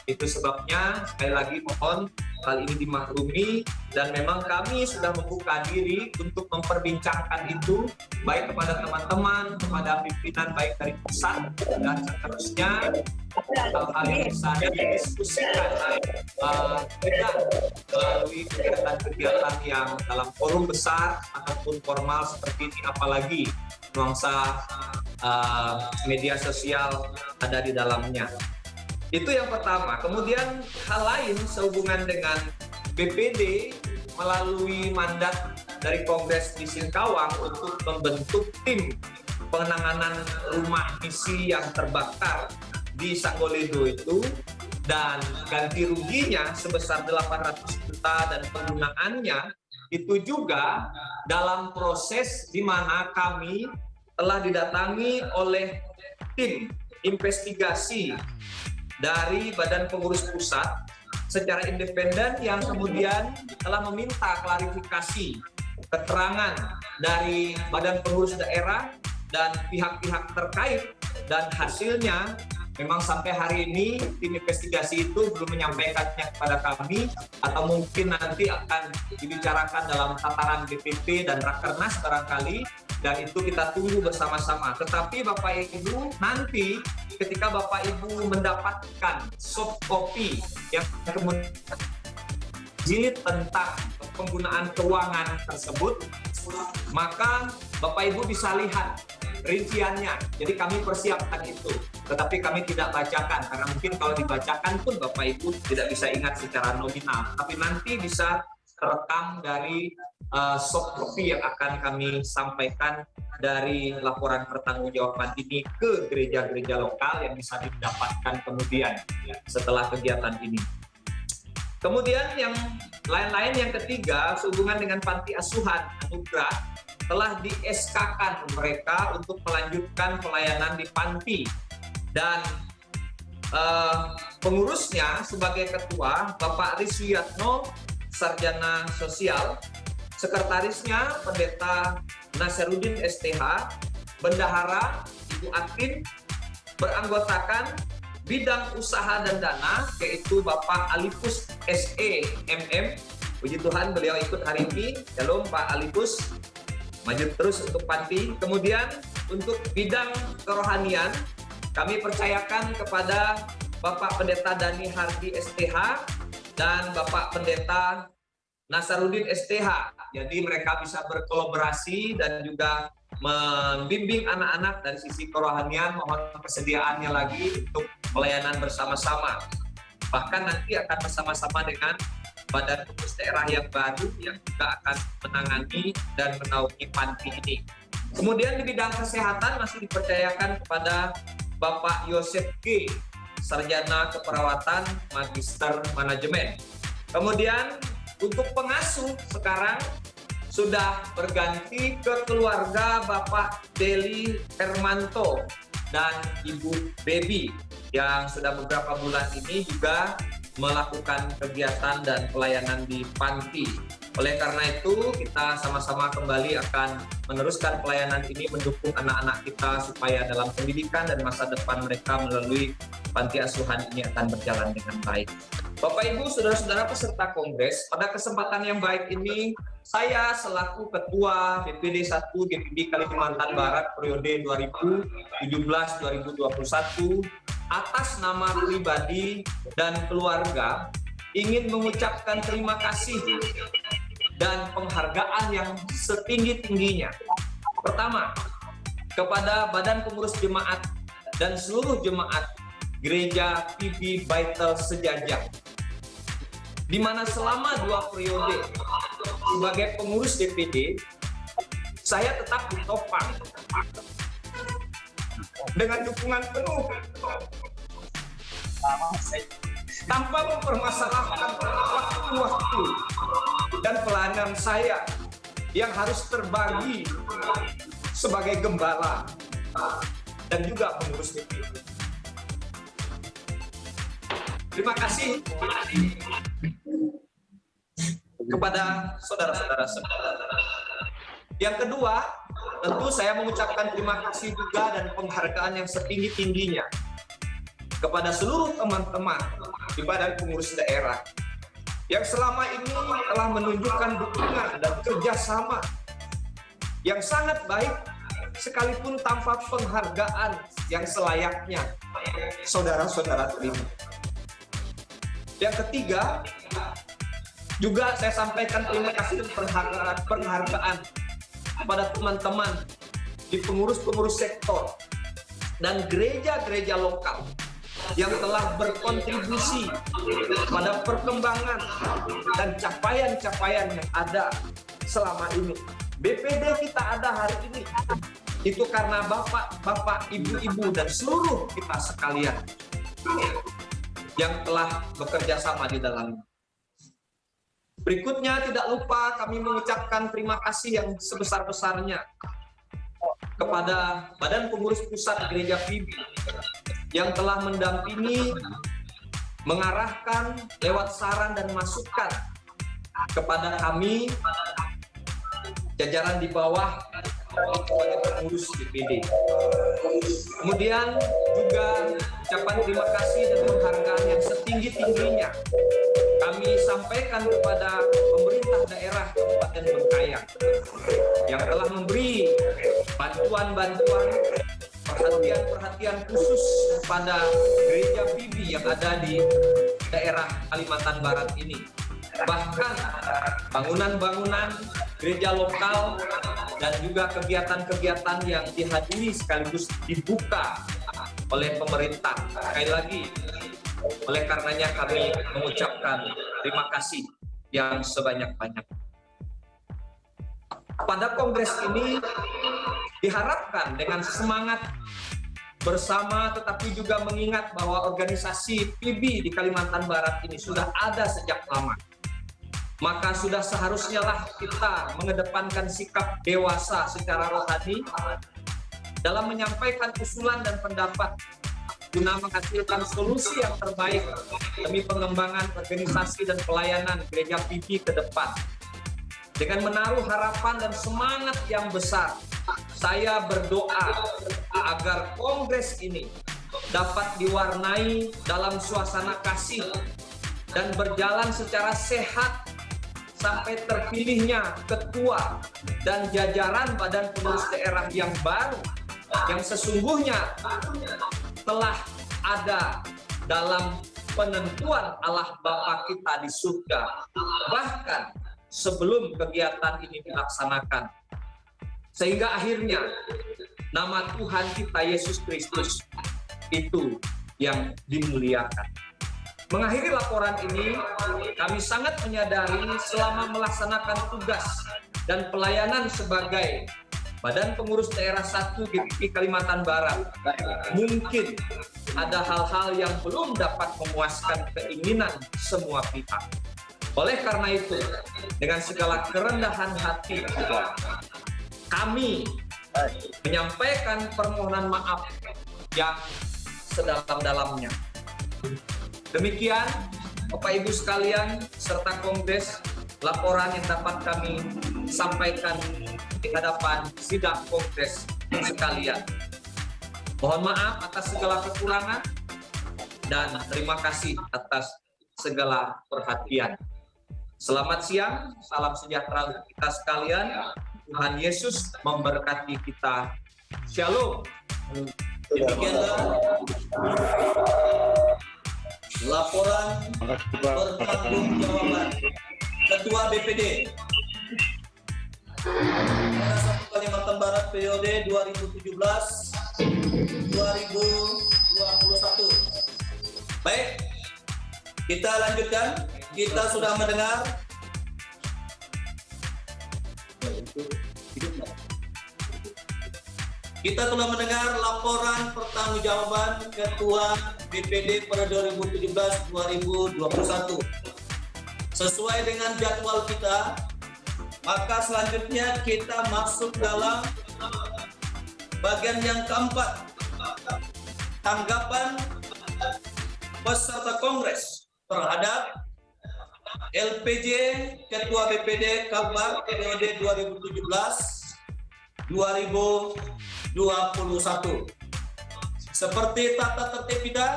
Itu sebabnya sekali lagi mohon hal ini dimaklumi, dan memang kami sudah membuka diri untuk memperbincangkan itu baik kepada teman-teman, kepada pimpinan baik dari pusat dan seterusnya, hal-hal yang bisa didiskusikan tidak melalui kegiatan-kegiatan yang dalam forum besar ataupun formal seperti ini, apalagi nuansa media sosial ada di dalamnya. Itu yang pertama. Kemudian hal lain sehubungan dengan BPD melalui mandat dari Kongres di Singkawang untuk membentuk tim penanganan rumah misi yang terbakar di Sanggoledo itu, dan ganti ruginya sebesar 800 juta dan penggunaannya itu juga dalam proses di mana kami telah didatangi oleh tim investigasi dari Badan Pengurus Pusat secara independen yang kemudian telah meminta klarifikasi keterangan dari Badan Pengurus Daerah dan pihak-pihak terkait, dan hasilnya memang sampai hari ini tim investigasi itu belum menyampaikannya kepada kami, atau mungkin nanti akan dibicarakan dalam tataran DPP dan Rakernas barangkali, dan itu kita tunggu bersama-sama. Tetapi Bapak Ibu, nanti ketika Bapak Ibu mendapatkan soft copy yang kemudian jilid tentang penggunaan keuangan tersebut, maka Bapak Ibu bisa lihat rinciannya. Jadi kami persiapkan itu, tetapi kami tidak bacakan karena mungkin kalau dibacakan pun Bapak Ibu tidak bisa ingat secara nominal, tapi nanti bisa terekam dari soft copy yang akan kami sampaikan dari laporan pertanggungjawaban ini ke gereja-gereja lokal yang bisa didapatkan kemudian setelah kegiatan ini. Kemudian yang lain-lain, yang ketiga sehubungan dengan panti asuhan Anugerah, telah di-SK-kan mereka untuk melanjutkan pelayanan di panti, dan pengurusnya sebagai ketua Bapak Riswiyatno, Sarjana Sosial, sekretarisnya Pendeta Nasarudin STH, bendahara Ibu Atin, beranggotakan bidang usaha dan dana yaitu Bapak Alipus SE MM. Puji Tuhan beliau ikut hari ini. Shalom Pak Alipus, maju terus untuk panti. Kemudian untuk bidang kerohanian kami percayakan kepada Bapak Pendeta Dani Hardi STH dan Bapak Pendeta Nasarudin STH. Jadi mereka bisa berkolaborasi dan juga membimbing anak-anak dari sisi kerohanian. Mohon kesediaannya lagi untuk pelayanan bersama-sama. Bahkan nanti akan bersama-sama dengan Badan Pengurus Daerah yang baru yang juga akan menangani dan menaungi panti ini. Kemudian di bidang kesehatan masih dipercayakan kepada Bapak Yosef G, Sarjana Keperawatan, Magister Manajemen. Kemudian untuk pengasuh sekarang sudah berganti ke keluarga Bapak Deli Hermanto dan Ibu Baby yang sudah beberapa bulan ini juga melakukan kegiatan dan pelayanan di panti. Oleh karena itu, kita sama-sama kembali akan meneruskan pelayanan ini, mendukung anak-anak kita supaya dalam pendidikan dan masa depan mereka melalui panti asuhan ini akan berjalan dengan baik. Bapak Ibu, saudara-saudara peserta kongres, pada kesempatan yang baik ini, saya selaku Ketua BPD 1 GPB Kalimantan Barat periode 2017-2021, atas nama pribadi dan keluarga, ingin mengucapkan terima kasih dan penghargaan yang setinggi-tingginya. Pertama, kepada Badan Pengurus Jemaat dan seluruh jemaat Gereja PB Baitel Sejajah, di mana selama 2 periode sebagai pengurus DPD, saya tetap ditopang dengan dukungan penuh tanpa mempermasalahkan waktu dan pelayanan saya yang harus terbagi sebagai gembala dan juga pengurus DPD. Terima kasih kepada saudara-saudara semua. Yang kedua, tentu saya mengucapkan terima kasih juga dan penghargaan yang setinggi-tingginya kepada seluruh teman-teman di Badan Pengurus Daerah yang selama ini telah menunjukkan dukungan dan kerjasama yang sangat baik sekalipun tanpa penghargaan yang selayaknya saudara-saudara terima. Yang ketiga, juga saya sampaikan terima kasih dan penghargaan kepada teman-teman di pengurus-pengurus sektor dan gereja-gereja lokal yang telah berkontribusi pada perkembangan dan capaian-capaian yang ada selama ini. BPD kita ada hari ini itu karena bapak, ibu-ibu dan seluruh kita sekalian yang telah bekerja sama di dalamnya. Berikutnya tidak lupa kami mengucapkan terima kasih yang sebesar-besarnya kepada Badan Pengurus Pusat Gereja PIB yang telah mendampingi, mengarahkan lewat saran dan masukan kepada kami jajaran di bawah sebagai pengurus DPD. Kemudian juga ucapan terima kasih dan penghargaan yang setinggi-tingginya kami sampaikan kepada pemerintah daerah Kabupaten Bengkayang yang telah memberi bantuan-bantuan, perhatian khusus kepada gereja PIB yang ada di daerah Kalimantan Barat ini. Bahkan bangunan-bangunan gereja lokal dan juga kegiatan-kegiatan yang dihadiri sekaligus dibuka oleh pemerintah. Sekali lagi, oleh karenanya kami mengucapkan terima kasih yang sebanyak-banyak. Pada kongres ini diharapkan dengan semangat bersama tetapi juga mengingat bahwa organisasi PIB di Kalimantan Barat ini sudah ada sejak lama. Maka sudah seharusnya lah kita mengedepankan sikap dewasa secara rohani dalam menyampaikan usulan dan pendapat guna menghasilkan solusi yang terbaik demi pengembangan organisasi dan pelayanan gereja PIB ke depan. Dengan menaruh harapan dan semangat yang besar, saya berdoa agar kongres ini dapat diwarnai dalam suasana kasih dan berjalan secara sehat sampai terpilihnya ketua dan jajaran Badan Pengurus Daerah yang baru yang sesungguhnya telah ada dalam penentuan Allah Bapa kita di surga bahkan sebelum kegiatan ini dilaksanakan, sehingga akhirnya nama Tuhan kita Yesus Kristus itu yang dimuliakan. Mengakhiri laporan ini, kami sangat menyadari selama melaksanakan tugas dan pelayanan sebagai Badan Pengurus Daerah 1 GPI Kalimantan Barat, mungkin ada hal-hal yang belum dapat memuaskan keinginan semua pihak. Oleh karena itu, dengan segala kerendahan hati, kami menyampaikan permohonan maaf yang sedalam-dalamnya. Demikian, Bapak Ibu sekalian, serta kongres, laporan yang dapat kami sampaikan di hadapan sidang kongres sekalian. Mohon maaf atas segala kekurangan dan terima kasih atas segala perhatian. Selamat siang, salam sejahtera untuk kita sekalian. Tuhan Yesus memberkati kita. Shalom. Demikianlah laporan pertanggungjawaban Ketua BPD Daerah 1 Kalimantan Barat periode 2017-2021. Baik, kita lanjutkan. Kita sudah mendengar laporan pertanggungjawaban Ketua BPD pada 2017-2021. Sesuai dengan jadwal kita, maka selanjutnya kita masuk dalam bagian yang keempat, tanggapan peserta kongres terhadap LPJ Ketua BPD Kalbar periode 2017-2021. Seperti tata tertib kita,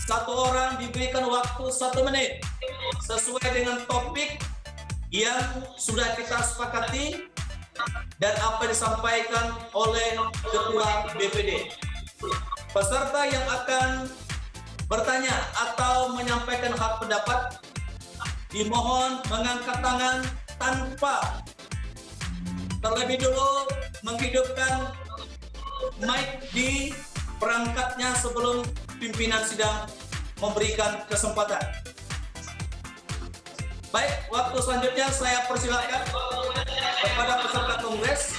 satu orang diberikan waktu 1 menit sesuai dengan topik yang sudah kita sepakati dan apa disampaikan oleh Ketua BPD. Peserta yang akan bertanya atau menyampaikan hak pendapat dimohon mengangkat tangan tanpa terlebih dulu menghidupkan mic di perangkatnya sebelum pimpinan sidang memberikan kesempatan. Baik, waktu selanjutnya saya persilakan kepada peserta kongres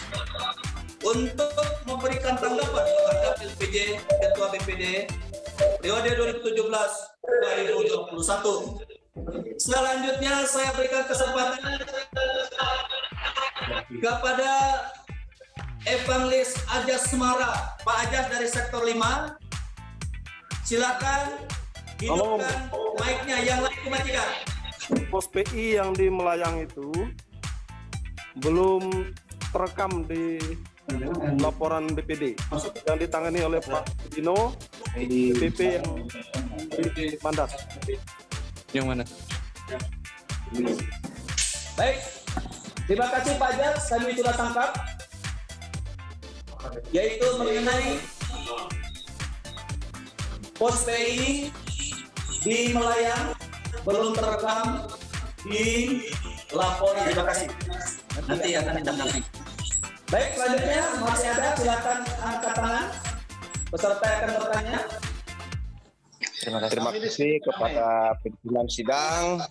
untuk memberikan tanggapan terhadap LPJ Ketua BPD periode 2017-2021. Selanjutnya saya berikan kesempatan kepada Evangelis Ajas Semara, Pak Ajas dari sektor 5. Silakan hidupkan mic-nya, yang lain dimatikan. Pos PI yang di Melayang itu belum terekam di laporan BPD yang ditangani oleh Pak Dino, BP yang di mandat. Yang mana? Baik, terima kasih Pak Ajas, kami sudah tangkap, yaitu mengenai pos PI di Melayang belum terekam di laporan. Terima kasih. Nanti akan ditanggapi. Baik, selanjutnya masih ada, silakan angkat tangan peserta yang akan bertanya. Terima kasih kepada pimpinan sidang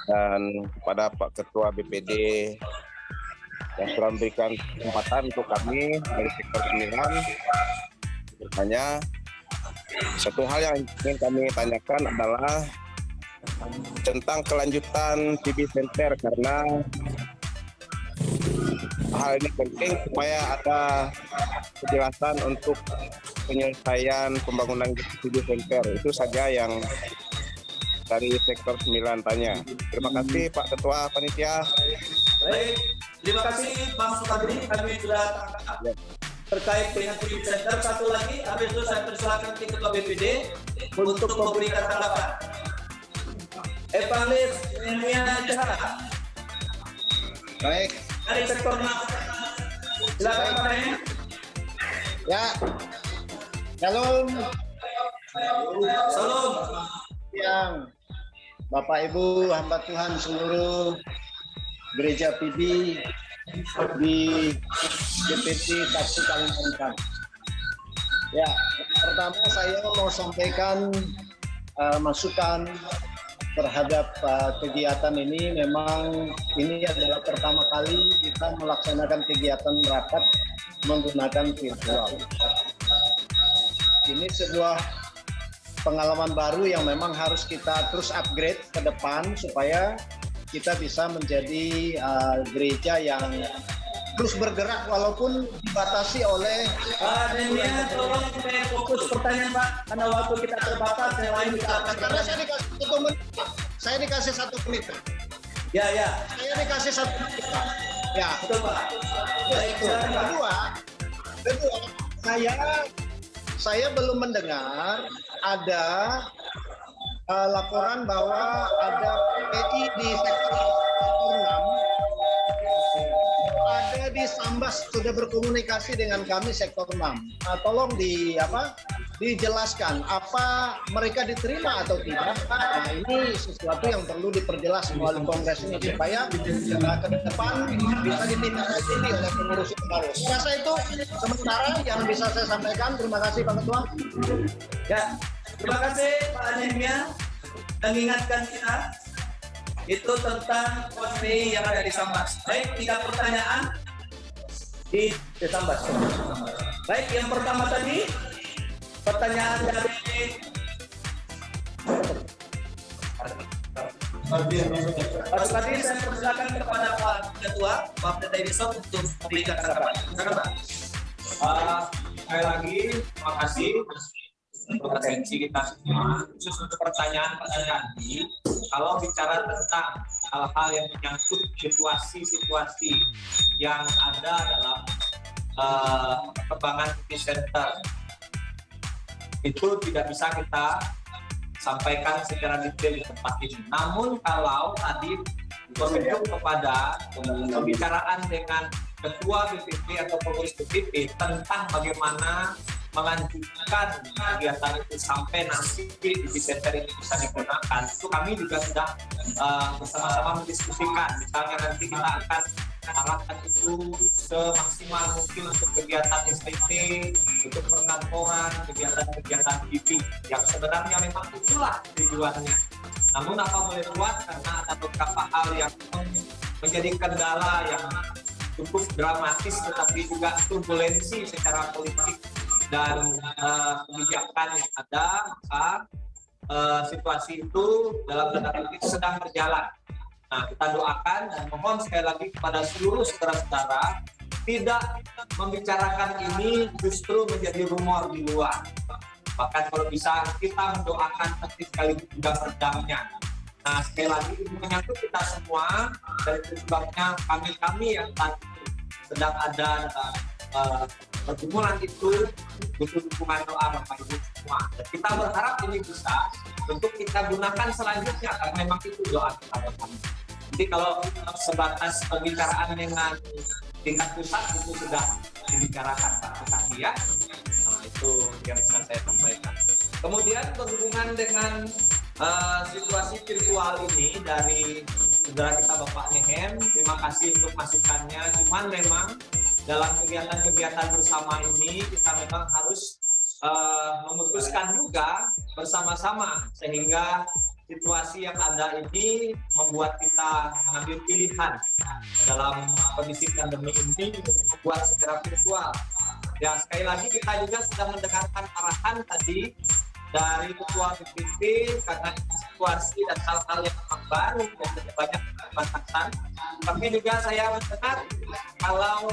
dan kepada Pak Ketua BPD yang sudah memberikan kesempatan untuk kami dari sektor 9 bertanya. Satu hal yang ingin kami tanyakan adalah tentang kelanjutan TB Center, karena hal ini penting supaya ada kejelasan untuk penyelesaian pembangunan TB Center. Itu saja yang dari sektor 9 tanya. Terima kasih Pak Ketua Panitia. Baik, terima kasih Bang Sukadri, kami sudah tangkap terkait dengan TB Center. Satu lagi, habis itu saya persilakan ke Ketua BPD untuk memberikan tanggapan. Evangelis Nehemia Jahara. Baik. Dari sektor 6. Silakan Pak Nehemia. Ya. Shalom. Salam. Siang. Bapak Ibu hamba Tuhan seluruh gereja PB di DPT Taksi Kalimantan. Ya, pertama saya mau sampaikan masukan terhadap kegiatan ini. Memang ini adalah pertama kali kita melaksanakan kegiatan rapat menggunakan virtual. Ini sebuah pengalaman baru yang memang harus kita terus upgrade ke depan supaya kita bisa menjadi gereja yang terus bergerak walaupun dibatasi oleh Pak Nehemia, tolong saya fokus pertanyaan Pak, karena waktu kita terbatas. Yang lain kita akan karena saya dikasih 1 menit. Ya. Saya dikasih 1 menit. Ya. Betul Pak. Baik, Kedua, saya belum mendengar ada laporan bahwa ada PI di sektor 6 ada di Sambas sudah berkomunikasi dengan kami sektor 6. Tolong dijelaskan apa mereka diterima atau tidak. Nah, ini sesuatu yang perlu diperjelas melalui kongres ini supaya ke depan bisa ditindaklanjuti oleh pengurus yang baru. Rasa itu sementara yang bisa saya sampaikan. Terima kasih Pak Ketua. Ya, terima kasih Pak Nehemia mengingatkan kita itu tentang PI yang ada di Sambas. Baik, 3 pertanyaan di Sambas. Baik, yang pertama tadi pertanyaan dari tadi saya persilakan kepada Pak Ketua, Pak Pendeta Edison untuk memberikan tanggapan. Silakan Pak. Sekali lagi, terima kasih untuk atensi kita semua. Khusus untuk pertanyaan ini, kalau bicara tentang hal-hal yang menyangkut situasi-situasi yang ada dalam perkembangan TB Center, itu tidak bisa kita sampaikan secara detail di tempat ini. Namun kalau tadi merujuk kepada pembicaraan dengan Ketua BPP atau pengurus BPP tentang bagaimana melanjutkan kegiatan itu sampai nanti di center ini bisa digunakan, itu kami juga sudah bersama-sama mendiskusikan. Misalnya nanti kita akan arahkan itu semaksimal mungkin untuk kegiatan STT, untuk perkantoran, kegiatan-kegiatan TV yang sebenarnya memang itulah tujuannya. Namun apa boleh buat, karena ada beberapa hal yang menjadi kendala yang cukup dramatis tetapi juga turbulensi secara politik dan kebijakan yang ada, maka situasi itu dalam tanda kutip sedang berjalan. Nah, kita doakan dan mohon sekali lagi kepada seluruh saudara-saudara tidak membicarakan ini justru menjadi rumor di luar. Bahkan kalau bisa kita mendoakan tertib sekali juga perdamnya. Nah, sekali lagi ini menyangkut kita semua, dan itu sebabnya kami yang tadi sedang ada pertemuan itu butuh dukungan doa Bapak Ibu semua. Dan kita berharap ini bisa untuk kita gunakan selanjutnya, karena memang itu doa kita bersama. Jadi kalau sebatas pembicaraan dengan tingkat pusat itu sudah dibicarakan Pak Bupati ya. Nah, itu yang bisa saya sampaikan. Kemudian berhubungan dengan situasi virtual ini dari saudara kita Bapak Nehem, terima kasih untuk masukannya. Cuman memang dalam kegiatan-kegiatan bersama ini kita memang harus memutuskan juga bersama-sama, sehingga situasi yang ada ini membuat kita mengambil pilihan dalam kondisi pandemi ini membuat secara virtual. Ya, sekali lagi kita juga sudah mendengarkan arahan tadi dari Ketua BPP karena situasi dan hal-hal yang memang baru dan banyak batasan. Tapi juga saya mendengar kalau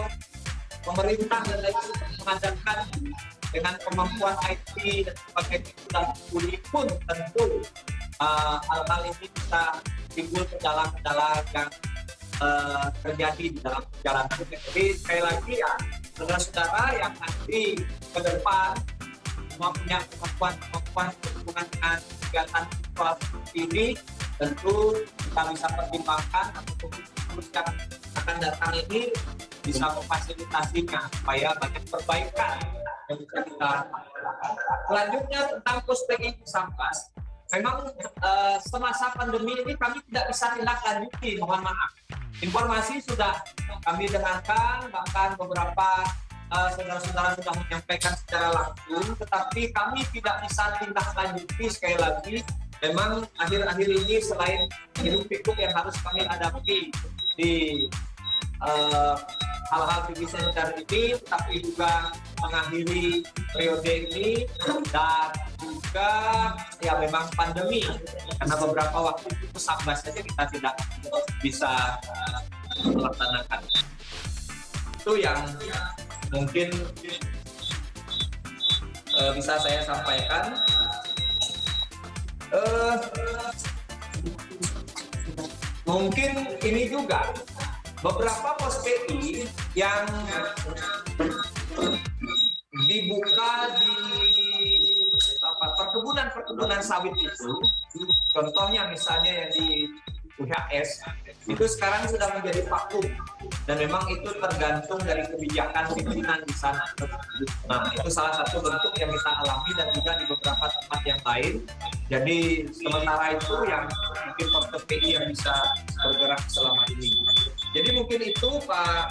pemerintah dan lain mengadakan dengan kemampuan IT dan sebagainya sudah pulih pun tentu hal-hal ini bisa timbul kendala-kendala yang terjadi di dalam perjalanan. Jadi sekali lagi ya, saudara-saudara yang nanti ke depan punya kemampuan berhubungan dengan kegiatan virtual ini, tentu kita bisa pertimbangkan atau yang akan datang ini bisa memfasilitasinya supaya banyak perbaikan yang bisa kita lakukan. Selanjutnya tentang Puspeki Sampas, memang semasa pandemi ini kami tidak bisa tindak lanjuti, mohon maaf. Informasi sudah kami dengarkan, bahkan beberapa saudara-saudara sudah menyampaikan secara langsung, tetapi kami tidak bisa tindak lanjuti. Sekali lagi, memang akhir-akhir ini selain hiruk-pikuk yang harus kami hadapi di hal-hal TV center ini, tapi juga mengakhiri periode ini dan juga ya memang pandemi, karena beberapa waktu itu Sambas saja kita tidak bisa melaksanakan. Itu yang mungkin bisa saya sampaikan. Mungkin ini juga beberapa pos PI yang dibuka di perkebunan sawit itu, contohnya misalnya yang di UHS itu sekarang sudah menjadi vakum, dan memang itu tergantung dari kebijakan pimpinan di sana. Nah, itu salah satu bentuk yang kita alami dan juga di beberapa tempat yang lain. Jadi sementara itu yang mungkin pos PI yang bisa bergerak selama ini. Jadi mungkin itu Pak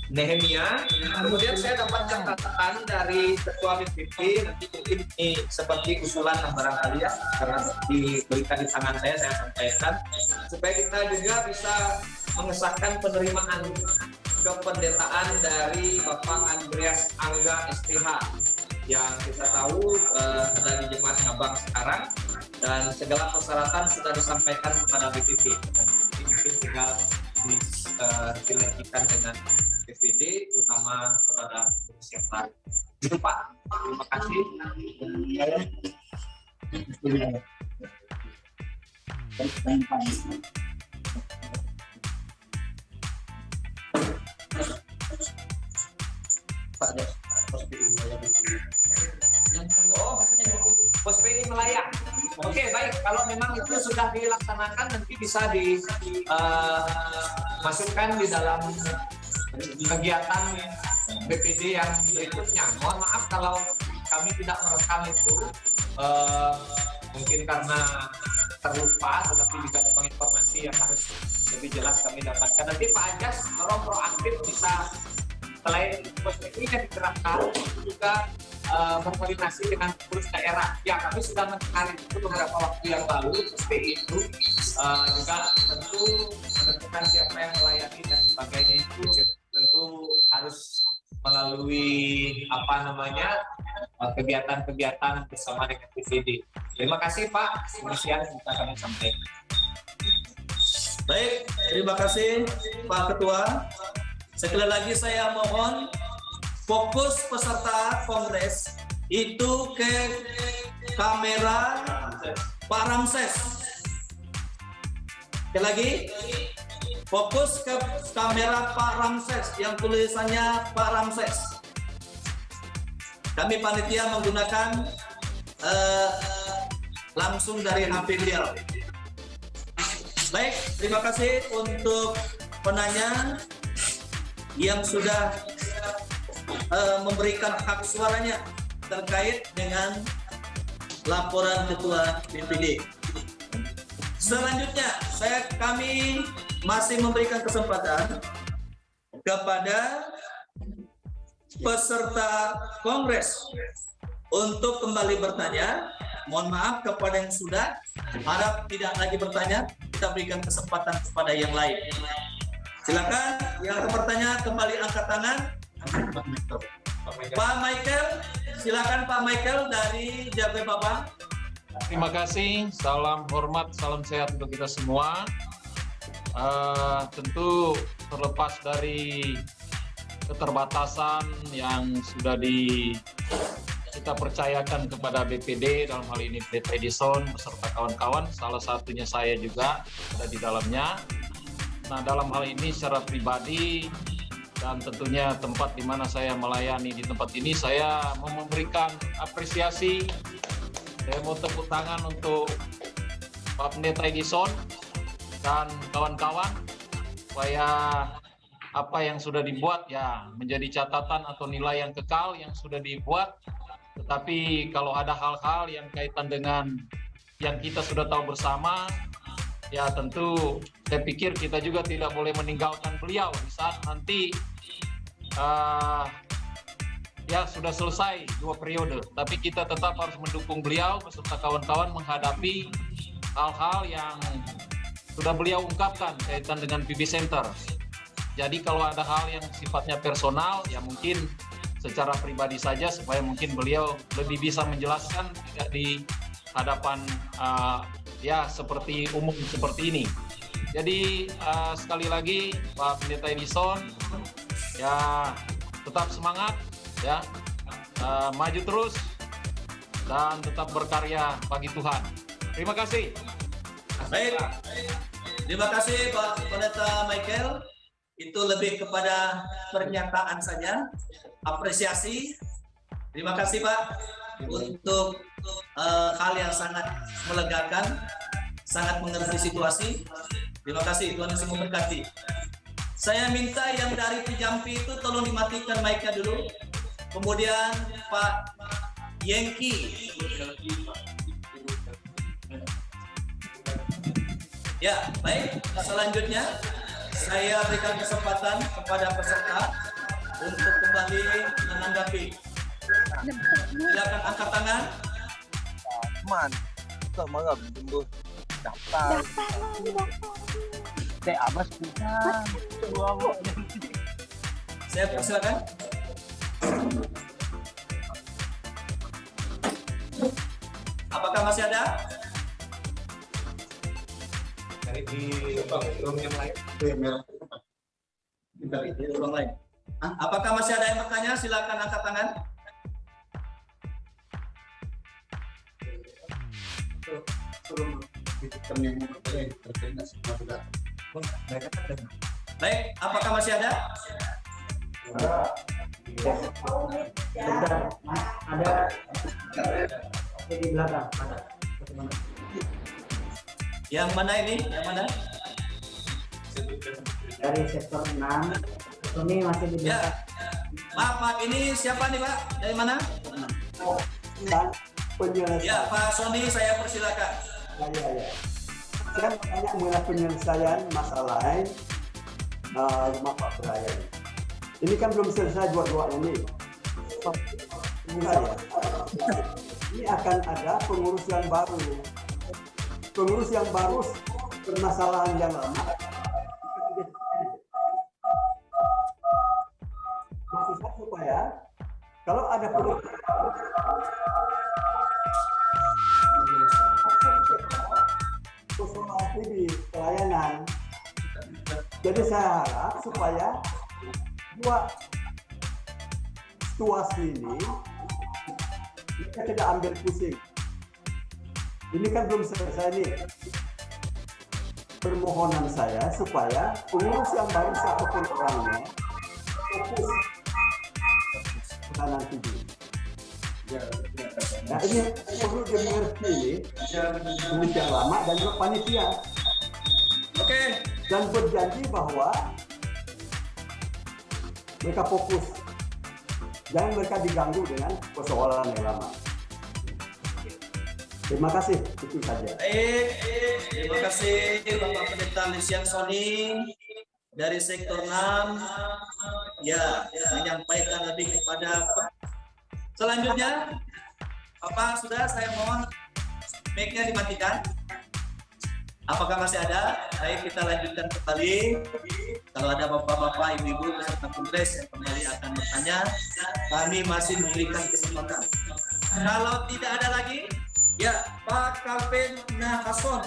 Nehemia. Kemudian saya dapat catatan dari Ketua BPP, nanti mungkin ini seperti usulan barangkali ya, karena diberikan di tangan saya sampaikan, supaya kita juga bisa mengesahkan penerimaan kependetaan dari Bapak Andreas Angga STH yang kita tahu ada di Jemaat Ngabang sekarang, dan segala persyaratan sudah disampaikan kepada BPP. Dan mungkin tinggal disinergikan dengan BPD, terutama kepada pengurus yang lain. Itu Pak, terima kasih. Pak Oh, pos PI melayang. Oke, baik. Kalau memang itu sudah dilaksanakan, nanti bisa dimasukkan di dalam kegiatan BPD yang berikutnya. Mohon maaf kalau kami tidak merekam itu, mungkin karena terlupa, tetapi juga memang informasi yang harus lebih jelas kami dapatkan. Nanti Pak Anjas tolong proaktif bisa, selain pos PI yang dikerahkan, juga berkoordinasi dengan pengurus daerah. Ya, kami sudah mendengar itu beberapa waktu yang lalu. PI itu juga tentu menentukan siapa yang melayani dan sebagainya itu tentu harus melalui kegiatan-kegiatan bersama dengan BPD. Terima kasih Pak. Demikian bisa kami sampaikan. Baik, terima kasih Pak Ketua. Sekali lagi saya mohon fokus peserta kongres itu ke kamera Pak Ramses. Sekali lagi, fokus ke kamera Pak Ramses yang tulisannya Pak Ramses. Kami panitia menggunakan langsung dari HP beliau. Baik, terima kasih untuk penanya yang sudah memberikan hak suaranya terkait dengan laporan Ketua BPD. Selanjutnya, kami masih memberikan kesempatan kepada peserta kongres untuk kembali bertanya. Mohon maaf kepada yang sudah, harap tidak lagi bertanya, kita berikan kesempatan kepada yang lain. Silakan yang bertanya kembali angkat tangan. Pak Michael, silakan Pak Michael dari Jabe Babang. Terima kasih, salam hormat, salam sehat untuk kita semua. Tentu terlepas dari keterbatasan yang sudah kita percayakan kepada BPD, dalam hal ini Pak Edison beserta kawan-kawan, salah satunya saya juga ada di dalamnya. Nah, dalam hal ini secara pribadi dan tentunya tempat di mana saya melayani di tempat ini, saya mau memberikan apresiasi. Saya mau tepuk tangan untuk Pak Pendeta Edison dan kawan-kawan supaya apa yang sudah dibuat ya menjadi catatan atau nilai yang kekal yang sudah dibuat. Tetapi kalau ada hal-hal yang kaitan dengan yang kita sudah tahu bersama, ya tentu saya pikir kita juga tidak boleh meninggalkan beliau di saat nanti ya sudah selesai 2 periode. Tapi kita tetap harus mendukung beliau beserta kawan-kawan menghadapi hal-hal yang sudah beliau ungkapkan kaitan dengan PB Center. Jadi kalau ada hal yang sifatnya personal, ya mungkin secara pribadi saja supaya mungkin beliau lebih bisa menjelaskan tidak di hadapan ya seperti umum seperti ini. Jadi sekali lagi Pak Pendeta Edison ya tetap semangat ya, maju terus dan tetap berkarya bagi Tuhan. Terima kasih. Baik, terima kasih Pak Pendeta Michael. Itu lebih kepada pernyataan saja, apresiasi. Terima kasih Pak untuk hal yang sangat melegakan, sangat mengerti situasi. Terima kasih, Tuhan Yesus memberkati. Saya minta yang dari Jampi itu tolong dimatikan mic-nya dulu. Kemudian Pak Yengki. Ya, baik. Selanjutnya saya berikan kesempatan kepada peserta untuk kembali menanggapi. Silakan angkat tangan. Man, kita mau tunggu daftar. Saya abas bukan. Saya persilakan. Apakah masih ada? Dari di ruang yang lain. Di ruang lain. Apakah masih ada yang bertanya? Silakan angkat tangan. Baik, apakah masih ada? Sebentar, ada di belakang. Yang mana ini? Yang mana? Dari sektor 6. Ini masih di belakang. Maaf, ini siapa nih Pak? Dari mana? Ya, Pak Sony, saya persilakan. Ya. Saya tanya mengenai penyelesaian masalah rumah Pak Brian. Ini kan belum selesai dua-dua ini. Ini akan ada pengurus yang baru. Pengurus yang baru permasalahan yang lama. Maksud saya supaya kalau ada persoalan di pelayanan, jadi saya harap supaya dua situasi ini kita tidak ambil pusing. Ini kan belum selesai nih. Permohonan saya supaya pengurus yang baru siapapun orangnya fokus kanan TV. Nah ini perlu dimengerti ini pengurus yang lama dan juga panitia. Oke. Dan berjanji bahwa mereka fokus, jangan mereka diganggu dengan persoalan yang lama. Terima kasih, itu saja. Baik, terima kasih Bapak Pendeta Lesian Sony dari sektor 6. Ya, menyampaikan lebih kepada selanjutnya. Bapak sudah, saya mohon mic-nya dimatikan. Apakah masih ada? Baik, kita lanjutkan kembali. Kalau ada bapak-bapak, ibu-ibu peserta kongres yang kembali akan bertanya, kami masih memberikan kesempatan. Kalau tidak ada lagi, ya Pak Kalvin Nahason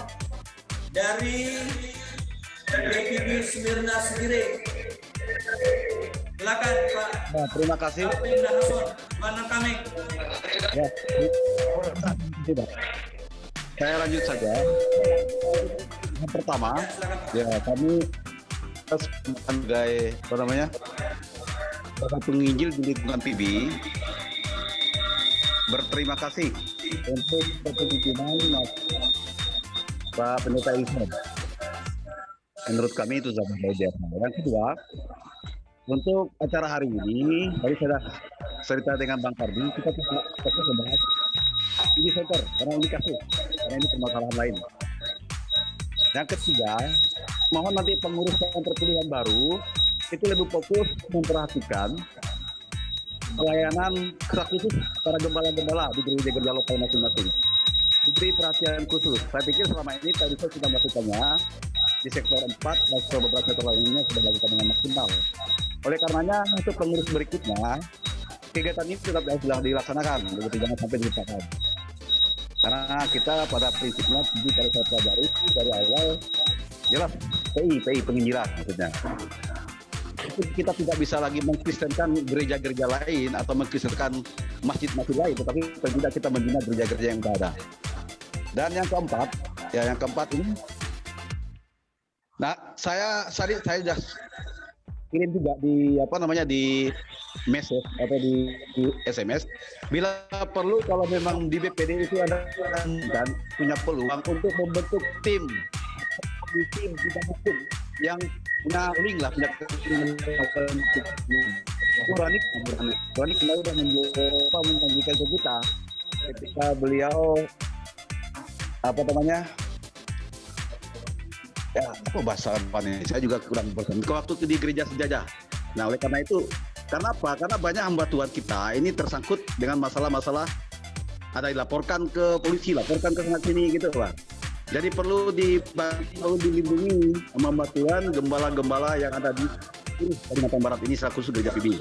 dari PPD Smyrna sendiri. Silakan Pak. Nah, terima kasih. Kalvin Nahason, mana kami? Ya, tidak. Saya lanjut saja. Yang pertama, ya kami sebagai penginjil di lingkungan PB berterima kasih untuk kepemimpinan Pak Pendeta Ismail. Menurut kami itu sangat baik. Yang kedua, untuk acara hari ini, tadi saya cerita dengan Bang Kardi, kita tidak fokus membahas ini center, karena ini kasus, karena ini permasalahan lain. Yang ketiga, mohon nanti pengurus yang terpilih yang baru itu lebih fokus memperhatikan pelayanan khusus para gembala-gembala di gereja-gereja lokal masing-masing. Diberi perhatian khusus. Saya pikir selama ini Pak Dito sudah melakukannya di sektor 4 dan beberapa sektor lainnya sudah dilakukan dengan maksimal. Oleh karenanya untuk pengurus berikutnya, kegiatan ini tetap sudah dilaksanakan, begitu jangan sampai dilupakan. Karena kita pada prinsipnya kalau saya pelajari dari awal jelas PI penginjilan maksudnya. Kita tidak bisa lagi mengkristenkan gereja-gereja lain atau mengkristenkan masjid-masjid lain, tetapi tidak kita membina gereja-gereja yang ada. Dan yang keempat ini, nah saya sudah kirim juga di message atau di SMS bila perlu kalau memang di BPD itu ada dan punya peluang untuk membentuk tim kita hukum yang punya link lah punya Berani kemarin sudah menjanjikan ke kita ketika beliau bahasa apa nih, saya juga kurang berkenan waktu di gereja Sejadah. Nah oleh karena itu, karena banyak hamba Tuhan kita ini tersangkut dengan masalah-masalah ada dilaporkan ke polisi, laporkan ke sana sini gitu Pak. Jadi perlu dilindungi hamba Tuhan, gembala-gembala yang ada di Kalimantan Barat ini selaku gereja PB.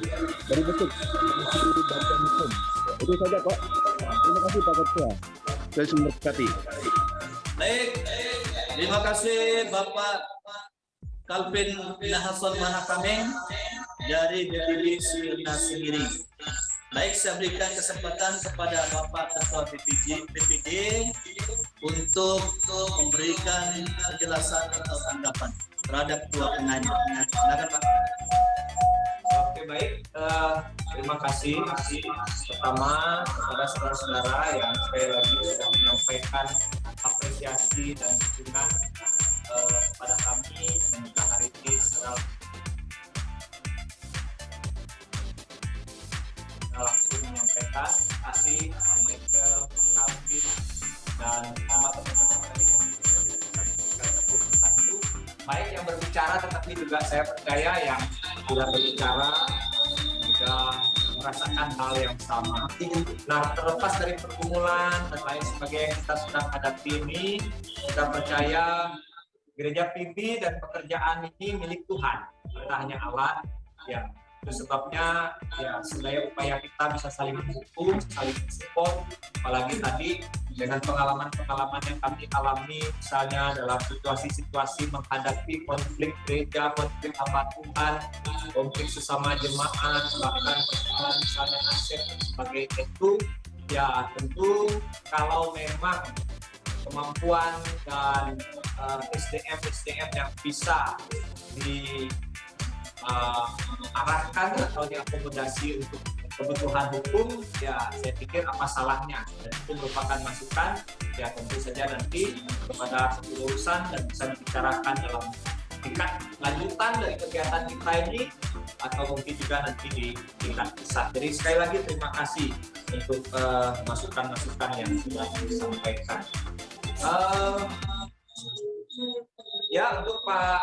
Dari bentuk bantuan hukum. Itu saja kok. Terima kasih Pak Ketua. Saya sumber berkati. Baik, terima kasih Bapak Kalvin Nahason Manakameng dari BPD Smyrna sendiri. Baik, saya berikan kesempatan kepada Bapak Ketua BPD untuk memberikan penjelasan atau tanggapan terhadap dua penanya. Silakan Pak. Oke, baik. Terima kasih pertama kepada saudara-saudara yang sekali lagi sudah menyampaikan apresiasi dan dukungan kepada kami dan juga hari ini secara langsung menyampaikan terima kasih Pak Michael, Pak Calvin, dan semua teman-teman dari satu persatu. Baik yang berbicara, tetapi juga saya percaya yang tidak berbicara juga merasakan hal yang sama. Nah, terlepas dari pergumulan dan lain sebagainya yang kita sedang hadapi ini, kita percaya Gereja PIB dan pekerjaan ini milik Tuhan. Kita hanya alat yang itu sebabnya ya sebenarnya upaya kita bisa saling mendukung, saling support, apalagi tadi dengan pengalaman-pengalaman yang kami alami misalnya dalam situasi-situasi menghadapi konflik gereja, konflik hamba Tuhan, konflik sesama jemaat, bahkan persoalan misalnya aset dan sebagainya itu ya tentu kalau memang kemampuan dan SDM yang bisa diarahkan atau diakomodasi untuk kebutuhan hukum, ya saya pikir apa salahnya, dan itu merupakan masukan ya tentu saja nanti kepada kepengurusan dan bisa dibicarakan dalam tingkat lanjutan dari kegiatan kita ini atau mungkin juga nanti di tingkat pusat. Jadi sekali lagi terima kasih untuk masukan-masukan yang sudah disampaikan. Ya, untuk Pak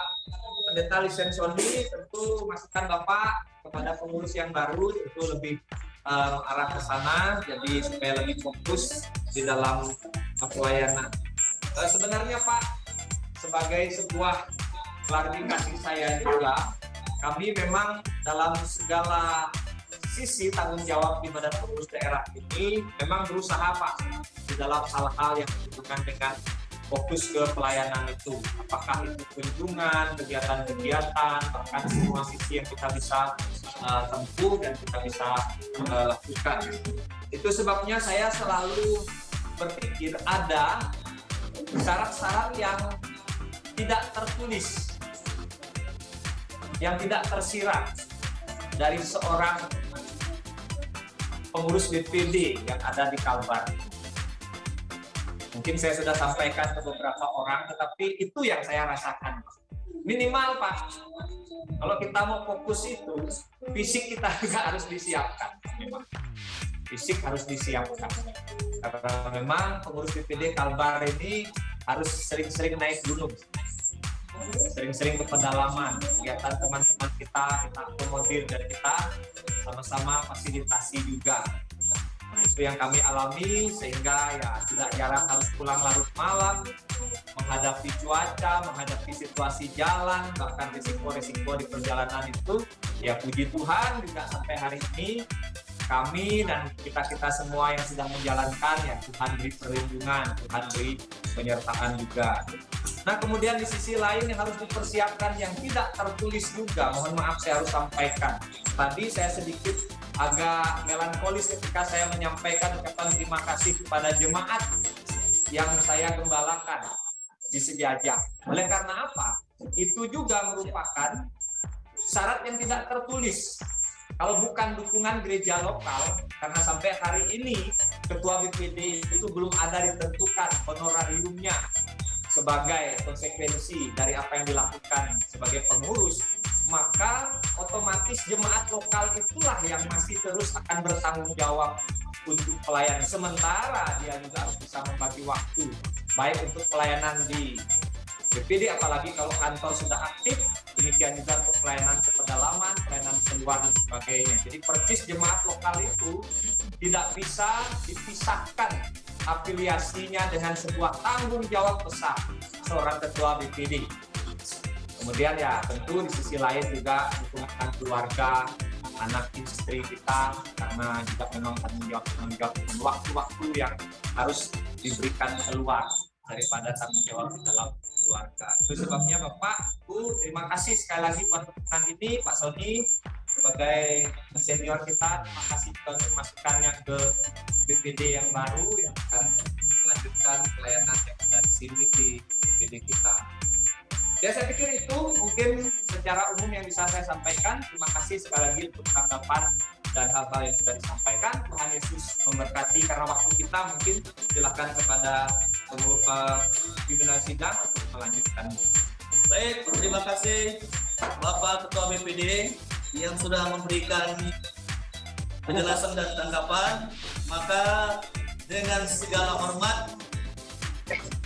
Pendeta Lisensoni, tentu masukan Bapak kepada pengurus yang baru tentu lebih mengarah ke sana, jadi supaya lebih fokus di dalam pelayanan. Sebenarnya Pak, sebagai sebuah klarifikasi saya juga, kami memang dalam segala sisi tanggung jawab di Badan Pengurus Daerah ini memang berusaha Pak di dalam hal-hal yang berhubungan dengan fokus ke pelayanan itu, apakah itu kunjungan, kegiatan-kegiatan, bahkan semua sisi yang kita bisa tempuh dan kita bisa lakukan. Itu sebabnya saya selalu berpikir ada syarat-syarat yang tidak tertulis, yang tidak tersirat dari seorang pengurus BPD yang ada di Kalbar. Mungkin saya sudah sampaikan ke beberapa orang, tetapi itu yang saya rasakan. Minimal Pak, kalau kita mau fokus itu, fisik kita juga harus disiapkan. Fisik harus disiapkan. Karena memang pengurus BPD Kalbar ini harus sering-sering naik gunung. Sering-sering ke pedalaman, kegiatan teman-teman kita akomodir dan kita sama-sama fasilitasi juga. Nah, itu yang kami alami sehingga ya tidak jarang harus pulang larut malam, menghadapi cuaca, menghadapi situasi jalan, bahkan risiko-risiko di perjalanan itu. Ya puji Tuhan juga sampai hari ini kami dan kita semua yang sedang menjalankan ya Tuhan beri perlindungan, Tuhan beri penyertaan juga. Nah kemudian di sisi lain yang harus dipersiapkan yang tidak tertulis juga, mohon maaf saya harus sampaikan. Tadi saya sedikit agak melankolis ketika saya menyampaikan ucapan terima kasih kepada jemaat yang saya gembalakan di Sejajar. Oleh karena apa? Itu juga merupakan syarat yang tidak tertulis. Kalau bukan dukungan gereja lokal, karena sampai hari ini Ketua BPD itu belum ada ditentukan honorariumnya sebagai konsekuensi dari apa yang dilakukan sebagai pengurus, maka otomatis jemaat lokal itulah yang masih terus akan bertanggung jawab untuk pelayanan. Sementara dia juga harus bisa membagi waktu, baik untuk pelayanan di BPD, apalagi kalau kantor sudah aktif, demikian juga untuk pelayanan ke pedalaman, pelayanan keluar dan sebagainya. Jadi percis jemaat lokal itu tidak bisa dipisahkan afiliasinya dengan sebuah tanggung jawab besar seorang ketua BPD. Kemudian ya tentu di sisi lain juga dukungan keluarga, anak istri kita, karena juga memang tanggung jawab dengan waktu-waktu yang harus diberikan keluar daripada tanggung jawab di dalam keluarga. Itu sebabnya Bapak, Bu, terima kasih sekali lagi buat dukungan ini, Pak Sony sebagai senior kita, terima kasih juga untuk masukannya ke BPD yang baru yang akan melanjutkan pelayanan yang ada di sini di BPD kita. Ya saya pikir itu mungkin secara umum yang bisa saya sampaikan. Terima kasih sekali lagi untuk tanggapan dan hal-hal yang sudah disampaikan. Tuhan Yesus memberkati. Karena waktu kita mungkin silakan kepada pimpinan sidang untuk melanjutkan. Baik, terima kasih Bapak Ketua BPD yang sudah memberikan penjelasan dan tanggapan. Maka dengan segala hormat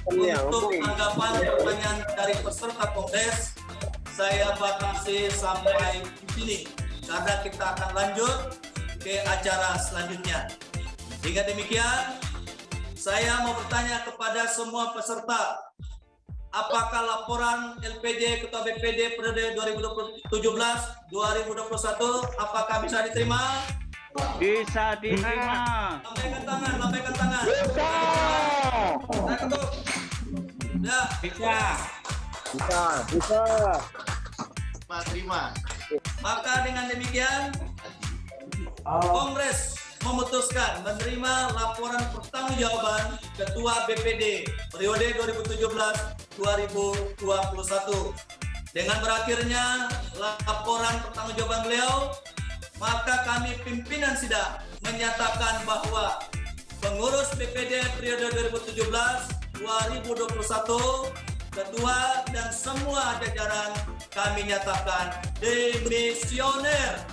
untuk tanggapan pertanyaan dari peserta kongres, saya batasi sampai di sini karena kita akan lanjut ke acara selanjutnya. Hingga demikian, saya mau bertanya kepada semua peserta, apakah laporan LPJ Ketua BPD periode 2017-2021 apakah bisa diterima? Bisa diterima. Lambaikan tangan, lambaikan tangan. Bisa. Saya ketuk. Ya. Bisa. Bisa. Terima. Maka dengan demikian, Kongres memutuskan menerima laporan pertanggungjawaban Ketua BPD periode 2017-2021. Dengan berakhirnya laporan pertanggungjawaban beliau, maka kami pimpinan sidang menyatakan bahwa pengurus BPD periode 2017-2021, ketua dan semua jajaran kami nyatakan demisioner.